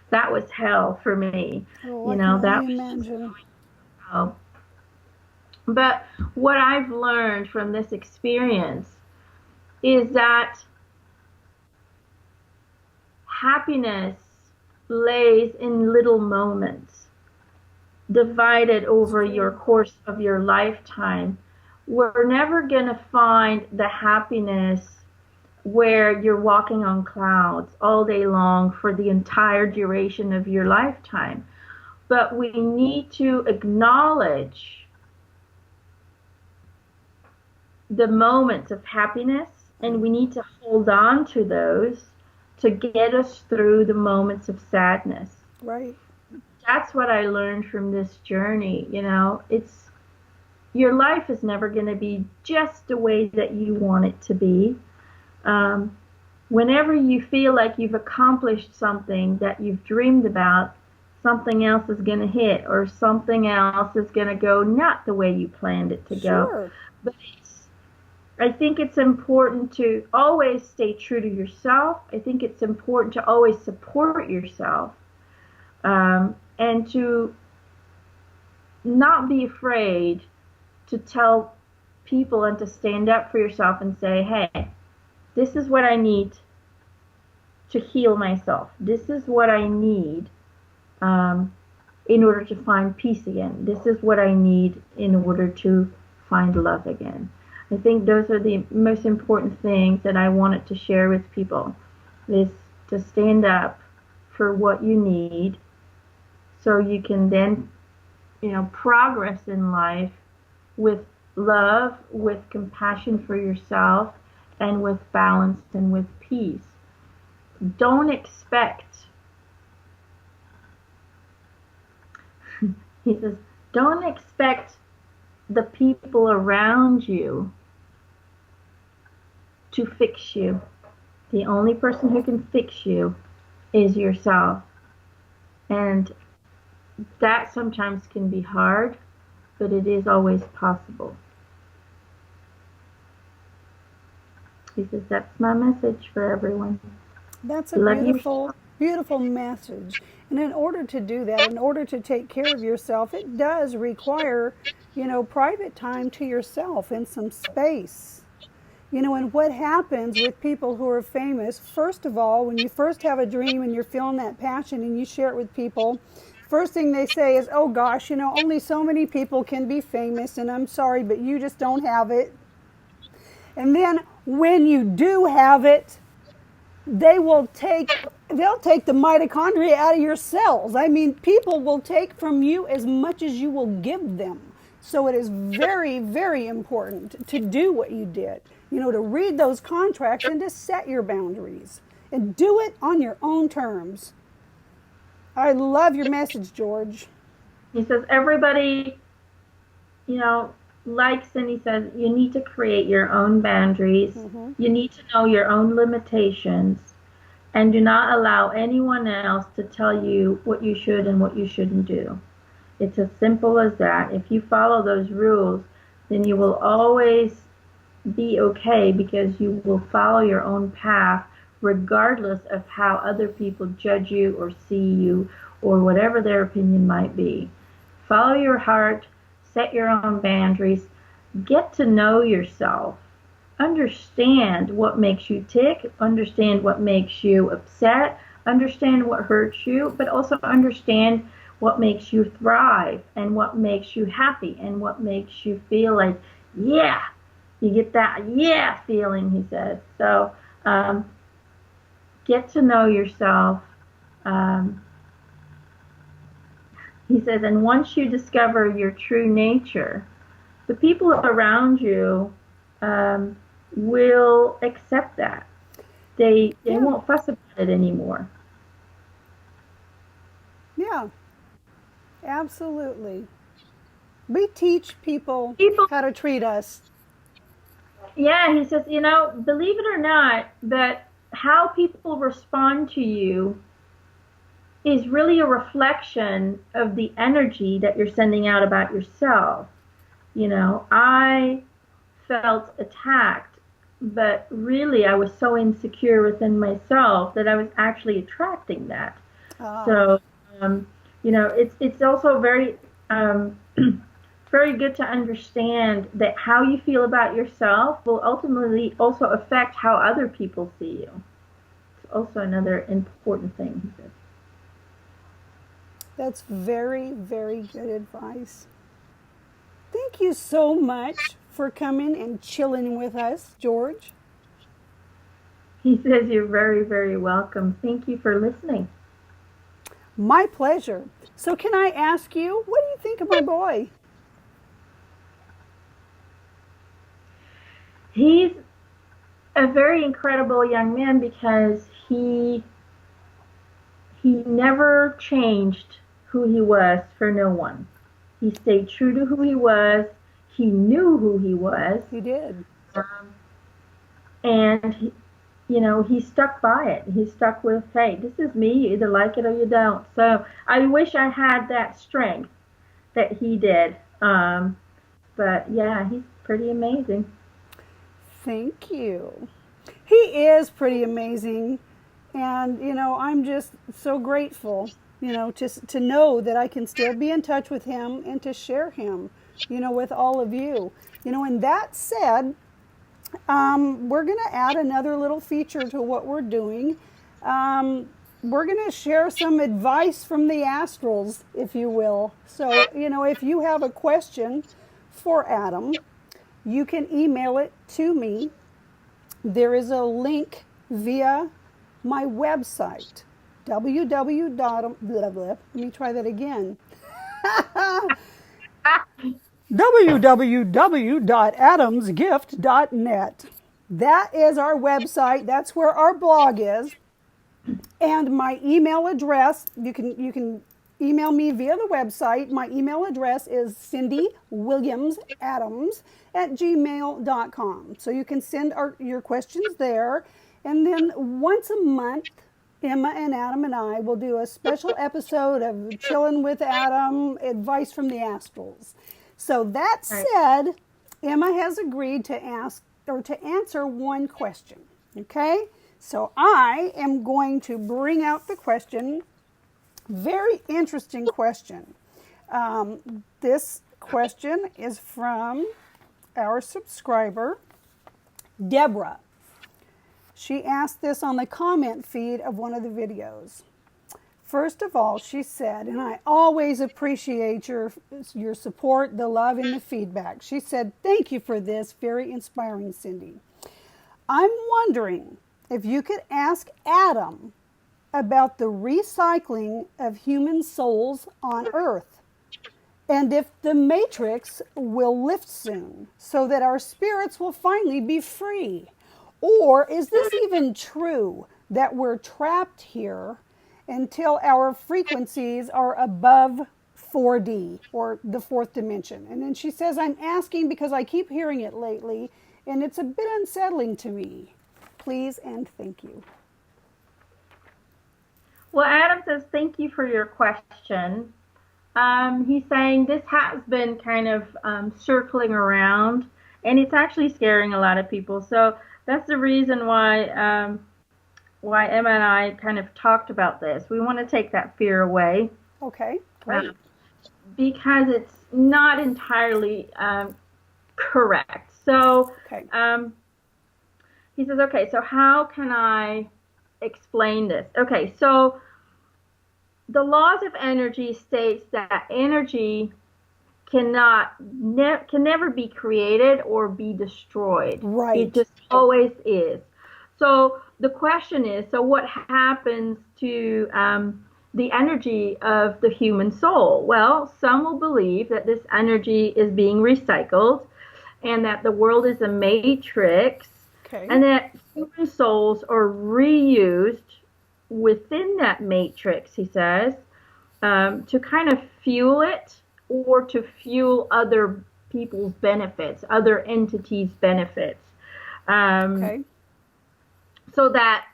that was hell for me. Oh, I can only That was just imagine. hell. But what I've learned from this experience is that happiness lays in little moments divided It's over your true. course of your lifetime. We're never going to find the happiness where you're walking on clouds all day long for the entire duration of your lifetime. But we need to acknowledge the moments of happiness, and we need to hold on to those to get us through the moments of sadness. Right. That's what I learned from this journey. It's your life is never going to be just the way that you want it to be. Um, Whenever you feel like you've accomplished something that you've dreamed about, something else is going to hit, or something else is going to go not the way you planned it to go. Sure. But I think it's important to always stay true to yourself. I think it's important to always support yourself, and to not be afraid to tell people and to stand up for yourself and say, hey, this is what I need to heal myself. This is what I need in order to find peace again. This is what I need in order to find love again. I think those are the most important things that I wanted to share with people, is to stand up for what you need so you can then, progress in life with love, with compassion for yourself, and with balance and with peace. Don't expect, he says, don't expect the people around you to fix you. The only person who can fix you is yourself. And that sometimes can be hard, but it is always possible. He says, that's my message for everyone. That's a Love you. beautiful, beautiful message. And in order to do that, in order to take care of yourself, it does require, private time to yourself and some space. And what happens with people who are famous, first of all, when you first have a dream and you're feeling that passion and you share it with people, first thing they say is, oh gosh, only so many people can be famous, and I'm sorry, but you just don't have it. And then when you do have it, they'll take the mitochondria out of your cells. I mean, people will take from you as much as you will give them. So it is very, very important to do what you did, to read those contracts and to set your boundaries and do it on your own terms. I love your message, George. He says, everybody, likes, and he says, you need to create your own boundaries. Mm-hmm. You need to know your own limitations, and do not allow anyone else to tell you what you should and what you shouldn't do. It's as simple as that. If you follow those rules, then you will always be okay, because you will follow your own path regardless of how other people judge you or see you or whatever their opinion might be. Follow your heart, set your own boundaries, get to know yourself, understand what makes you tick, understand what makes you upset, understand what hurts you, but also understand what makes you thrive and what makes you happy and what makes you feel like, yeah, you get that yeah feeling, he says. So get to know yourself. Um, he says, and once you discover your true nature, the people around you will accept that. They Yeah. won't fuss about it anymore. Yeah. Absolutely. We teach people People, how to treat us. yeah, he says, believe it or not, that how people respond to you is really a reflection of the energy that you're sending out about yourself. I felt attacked, but really I was so insecure within myself that I was actually attracting that. Ah, So, um, it's also very very good to understand that how you feel about yourself will ultimately also affect how other people see you. It's also another important thing, he said. that's very, very good advice. Thank you so much for coming and chilling with us, George. He says you're very, very welcome. Thank you for listening. My pleasure. So, can I ask you, what do you think of my boy? He's a very incredible young man because he never changed who he was for no one. He stayed true to who he was. He knew who he was, You did. um, and he stuck by it. He stuck with, hey, this is me. You either like it or you don't. So I wish I had that strength that he did. But yeah, he's pretty amazing. Thank you. He is pretty amazing. And, I'm just so grateful, just to know that I can still be in touch with him and to share him, with all of you. And that said, we're going to add another little feature to what we're doing. We're going to share some advice from the astrals, if you will. So, if you have a question for Adam, you can email it to me. There is a link via my website, www. Let me try that again. www.adamsgift.net. That is our website. That's where our blog is. And my email address, you can email me via the website. My email address is cindywilliamsadams@gmail.com. So you can send your questions there. And then once a month, Emma and Adam and I will do a special episode of Chillin' with Adam, Advice from the Astrals. So that Right. said, Emma has agreed to ask or to answer one question. Okay? So I am going to bring out the question. Very interesting question. This question is from our subscriber, Deborah. She asked this on the comment feed of one of the videos. First of all, she said, and I always appreciate your support, the love, and the feedback. She said, thank you for this. Very inspiring, Cindy. I'm wondering if you could ask Adam about the recycling of human souls on Earth and if the matrix will lift soon so that our spirits will finally be free. Or is this even true that we're trapped here until our frequencies are above 4D or the fourth dimension? And then she says, I'm asking because I keep hearing it lately and it's a bit unsettling to me. Please and thank you. Well, Adam says, thank you for your question. He's saying this has been kind of circling around, and it's actually scaring a lot of people. So that's the reason why Emma and I kind of talked about this. We want to take that fear away. Okay, great. Because it's not entirely correct. So Okay. He says, okay, so how can I explain this? Okay, so the laws of energy states that energy can never be created or be destroyed. It Right. just always is. So the question is, so what happens to the energy of the human soul? Well, some will believe that this energy is being recycled and that the world is a matrix Okay. and that human souls are reused within that matrix, he says, to kind of fuel it or to fuel other people's benefits, other entities' benefits. Um, Okay. so that,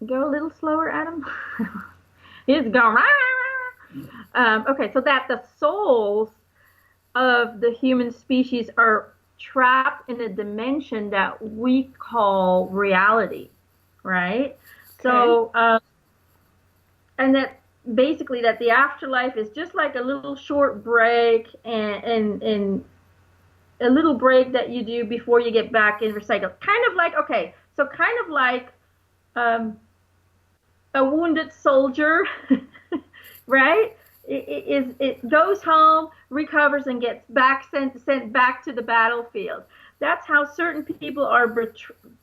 go a little slower, Adam. He's going, rah, rah, rah. Okay, so that the souls of the human species are trapped in a dimension that we call reality, right? Okay. So, and that basically that the afterlife is just like a little short break and a little break that you do before you get back in recycle. Kind of like, okay, so kind of like um, a wounded soldier, right? It goes home, recovers, and gets back sent back to the battlefield. That's how certain people are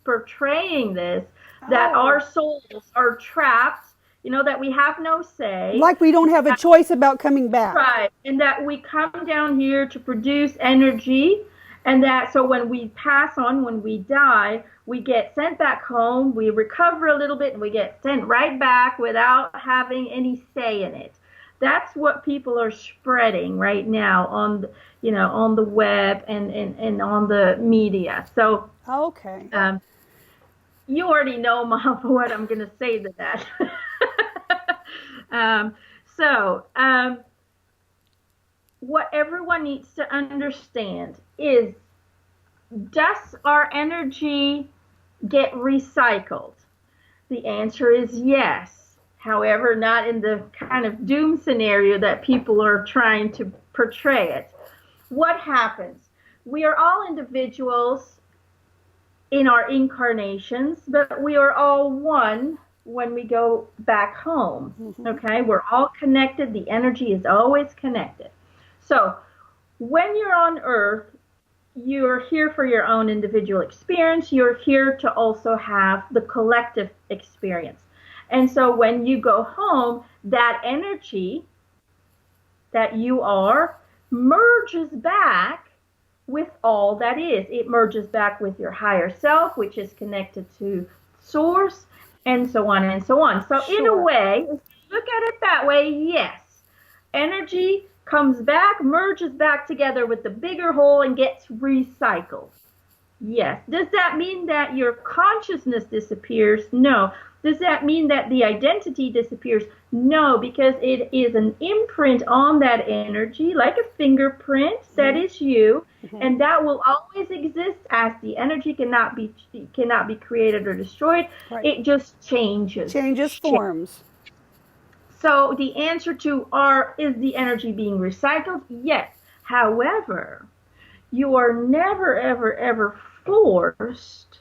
portraying this. That Oh. our souls are trapped. That we have no say. Like we don't have a choice about coming back. Right. And that we come down here to produce energy. And that so when we pass on, when we die, we get sent back home, we recover a little bit, and we get sent right back without having any say in it. That's what people are spreading right now on the web and on the media. So Okay. you already know, Mom, what I'm going to say to that. um, so what everyone needs to understand is, does our energy get recycled? The answer is yes. However, not in the kind of doom scenario that people are trying to portray it. What happens? We are all individuals in our incarnations, but we are all one when we go back home. Okay? We're all connected. The energy is always connected. So when you're on Earth, you're here for your own individual experience. You're here to also have the collective experience. And so when you go home, that energy that you are merges back with all that is. It merges back with your higher self, which is connected to source, and so on and so on. So in a Sure. way, if you look at it that way, yes, energy comes back, merges back together with the bigger whole and gets recycled. Yes. Does that mean that your consciousness disappears? No. Does that mean that the identity disappears? No, because it is an imprint on that energy, like a fingerprint that is you, and that will always exist as the energy cannot be created or destroyed. Right. It just changes. Changes forms. So the answer to is the energy being recycled? Yes. However, you are never, ever, ever forced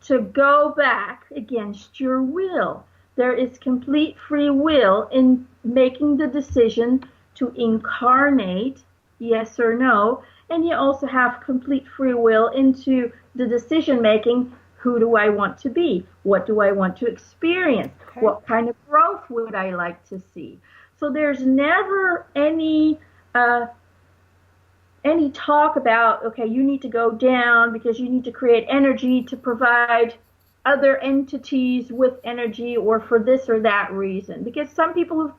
to go back against your will. There is complete free will in making the decision to incarnate, yes or no, and you also have complete free will into the decision making. Who do I want to be? What do I want to experience? Okay. What kind of growth would I like to see? So there's never any talk about, okay, you need to go down because you need to create energy to provide other entities with energy or for this or that reason. Because some people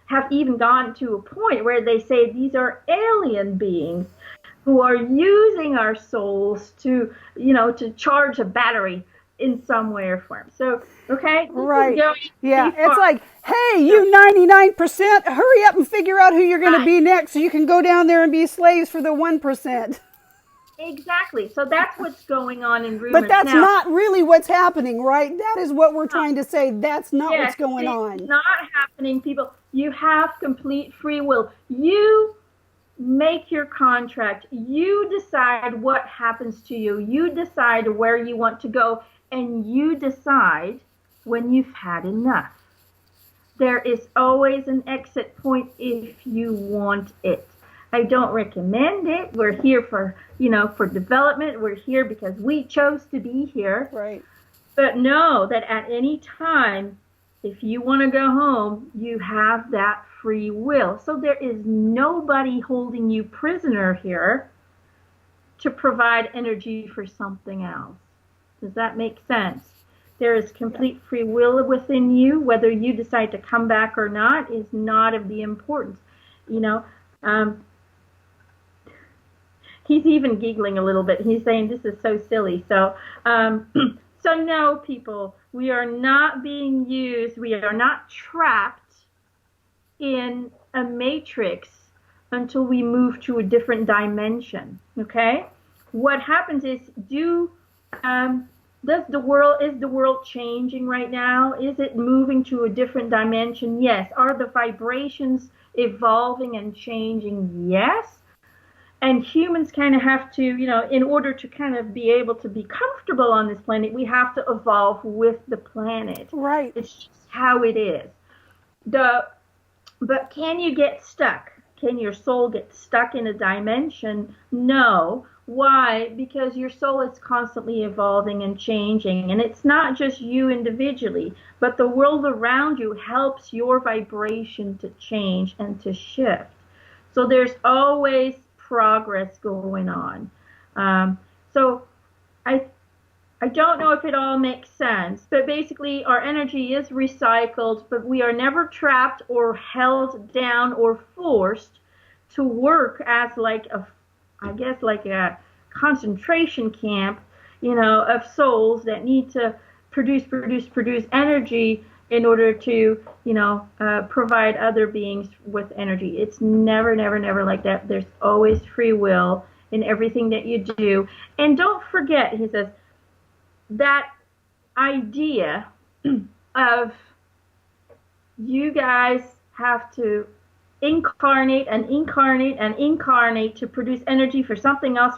have even gone to a point where they say these are alien beings who are using our souls to, to charge a battery in some way or form. So, okay, Right. Yeah. it's It's like, hey, you 99%, hurry up and figure out who you're going to be next so you can go down there and be slaves for the 1%. Exactly. So that's what's going on in rumors. But that's now, not really what's happening, right? That is what we're trying to say. That's not yes, what's going on. It's not happening, people. You have complete free will. You make your contract. You decide what happens to you. You decide where you want to go, and you decide when you've had enough. There is always an exit point if you want it. I don't recommend it. We're here for, for development. We're here because we chose to be here. Right. But know that at any time, if you want to go home, you have that free will. So there is nobody holding you prisoner here to provide energy for something else. Does that make sense? There is complete free will within you. Whether you decide to come back or not is not of the importance. He's even giggling a little bit. He's saying this is so silly. So, so no, people, we are not being used. We are not trapped in a matrix until we move to a different dimension. Okay? What happens is, is the world changing right now? Is it moving to a different dimension? Yes. Are the vibrations evolving and changing? Yes. And humans kind of have to, in order to kind of be able to be comfortable on this planet, we have to evolve with the planet. Right. It's just how it is. But can you get stuck? Can your soul get stuck in a dimension? No. Why? Because your soul is constantly evolving and changing. And it's not just you individually, but the world around you helps your vibration to change and to shift. So there's always progress going on. So I don't know if it all makes sense, but basically our energy is recycled, but we are never trapped or held down or forced to work as like a concentration camp, of souls that need to produce energy in order to, provide other beings with energy. It's never like that. There's always free will in everything that you do. And don't forget, he says, that idea of you guys have to incarnate to produce energy for something else,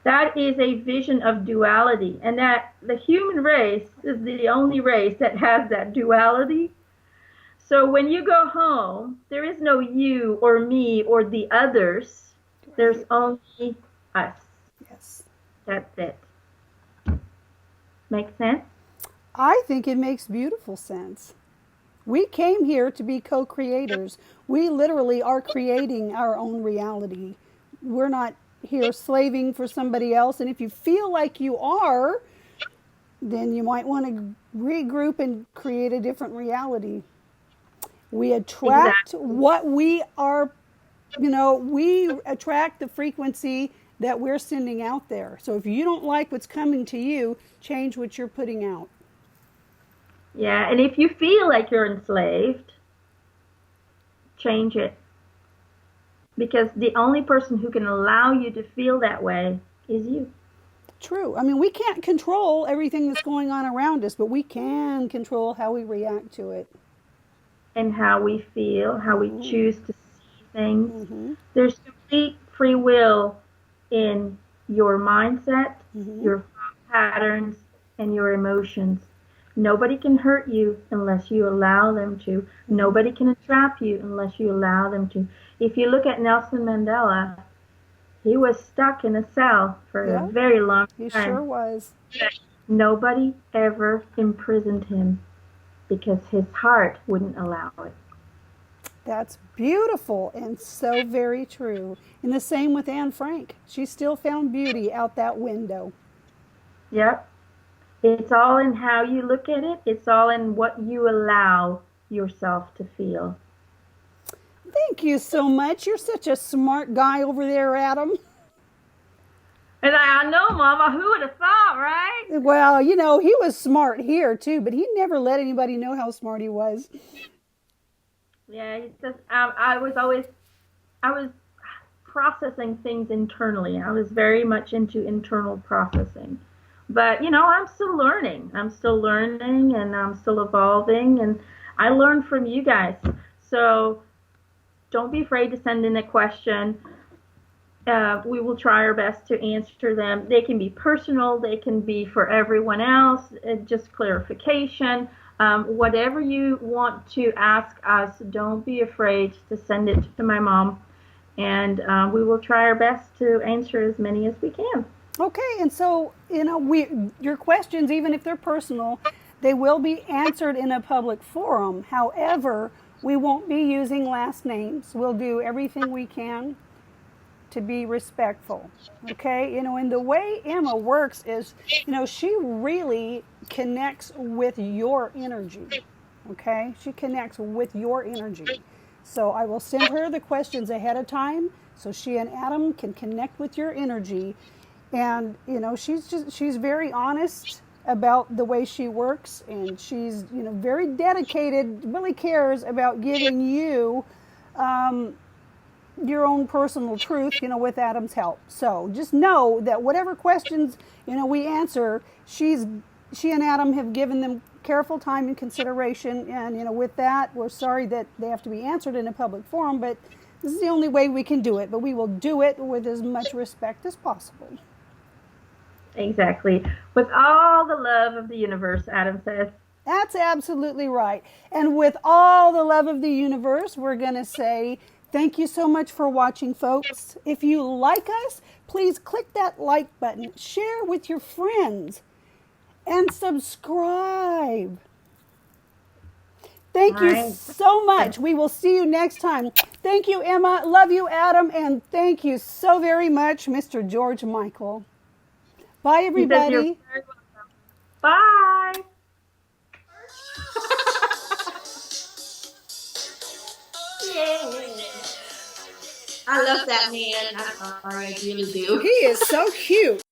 that is a vision of duality, and that the human race is the only race that has that duality. So when you go home, there is no you or me or the others. There's only us. Yes. That's it. Make sense? I think it makes beautiful sense. We came here to be co-creators. We literally are creating our own reality. We're not here slaving for somebody else. And if you feel like you are, then you might want to regroup and create a different reality. We attract what we are, we attract the frequency that we're sending out there. So if you don't like what's coming to you, change what you're putting out. Yeah, and if you feel like you're enslaved, change it. Because the only person who can allow you to feel that way is you. True. I mean, we can't control everything that's going on around us, but we can control how we react to it. And how we feel, how we choose to see things. There's complete free will in your mindset, your patterns, and your emotions. Nobody can hurt you unless you allow them to. Nobody can entrap you unless you allow them to. If you look at Nelson Mandela, he was stuck in a cell for a very long time. He sure was. Nobody ever imprisoned him because his heart wouldn't allow it. That's beautiful and so very true. And the same with Anne Frank. She still found beauty out that window. Yep. It's all in how you look at it. It's all in what you allow yourself to feel. Thank you so much. You're such a smart guy over there, Adam. And I know, Mama, who would have thought, right? Well, he was smart here too, but he never let anybody know how smart he was. Yeah, it's just, I was processing things internally. I was very much into internal processing. But, I'm still learning. And I'm still evolving. And I learn from you guys. So don't be afraid to send in a question. we will try our best to answer them. They can be personal, they can be for everyone else, just clarification. Whatever you want to ask us, don't be afraid to send it to my mom, and we will try our best to answer as many as we can. Okay, and so, your questions, even if they're personal, they will be answered in a public forum. However, we won't be using last names. We'll do everything we can to be respectful. Okay, and the way Emma works is, she really connects with your energy. Okay, she connects with your energy. So I will send her the questions ahead of time so she and Adam can connect with your energy. And she's very honest about the way she works, and she's very dedicated, really cares about giving you your own personal truth, with Adam's help. So just know that whatever questions, we answer, she and Adam have given them careful time and consideration. And, with that, we're sorry that they have to be answered in a public forum, but this is the only way we can do it. But we will do it with as much respect as possible. Exactly. With all the love of the universe, Adam says. That's absolutely right. And with all the love of the universe, we're going to say thank you so much for watching, folks. If you like us, please click that like button, share with your friends, and subscribe. Thank you so much. We will see you next time. Thank you, Emma. Love you, Adam. And thank you so very much, Mr. George Michael. Bye, everybody. Bye. Yeah. I love that man. I really do. He is so cute.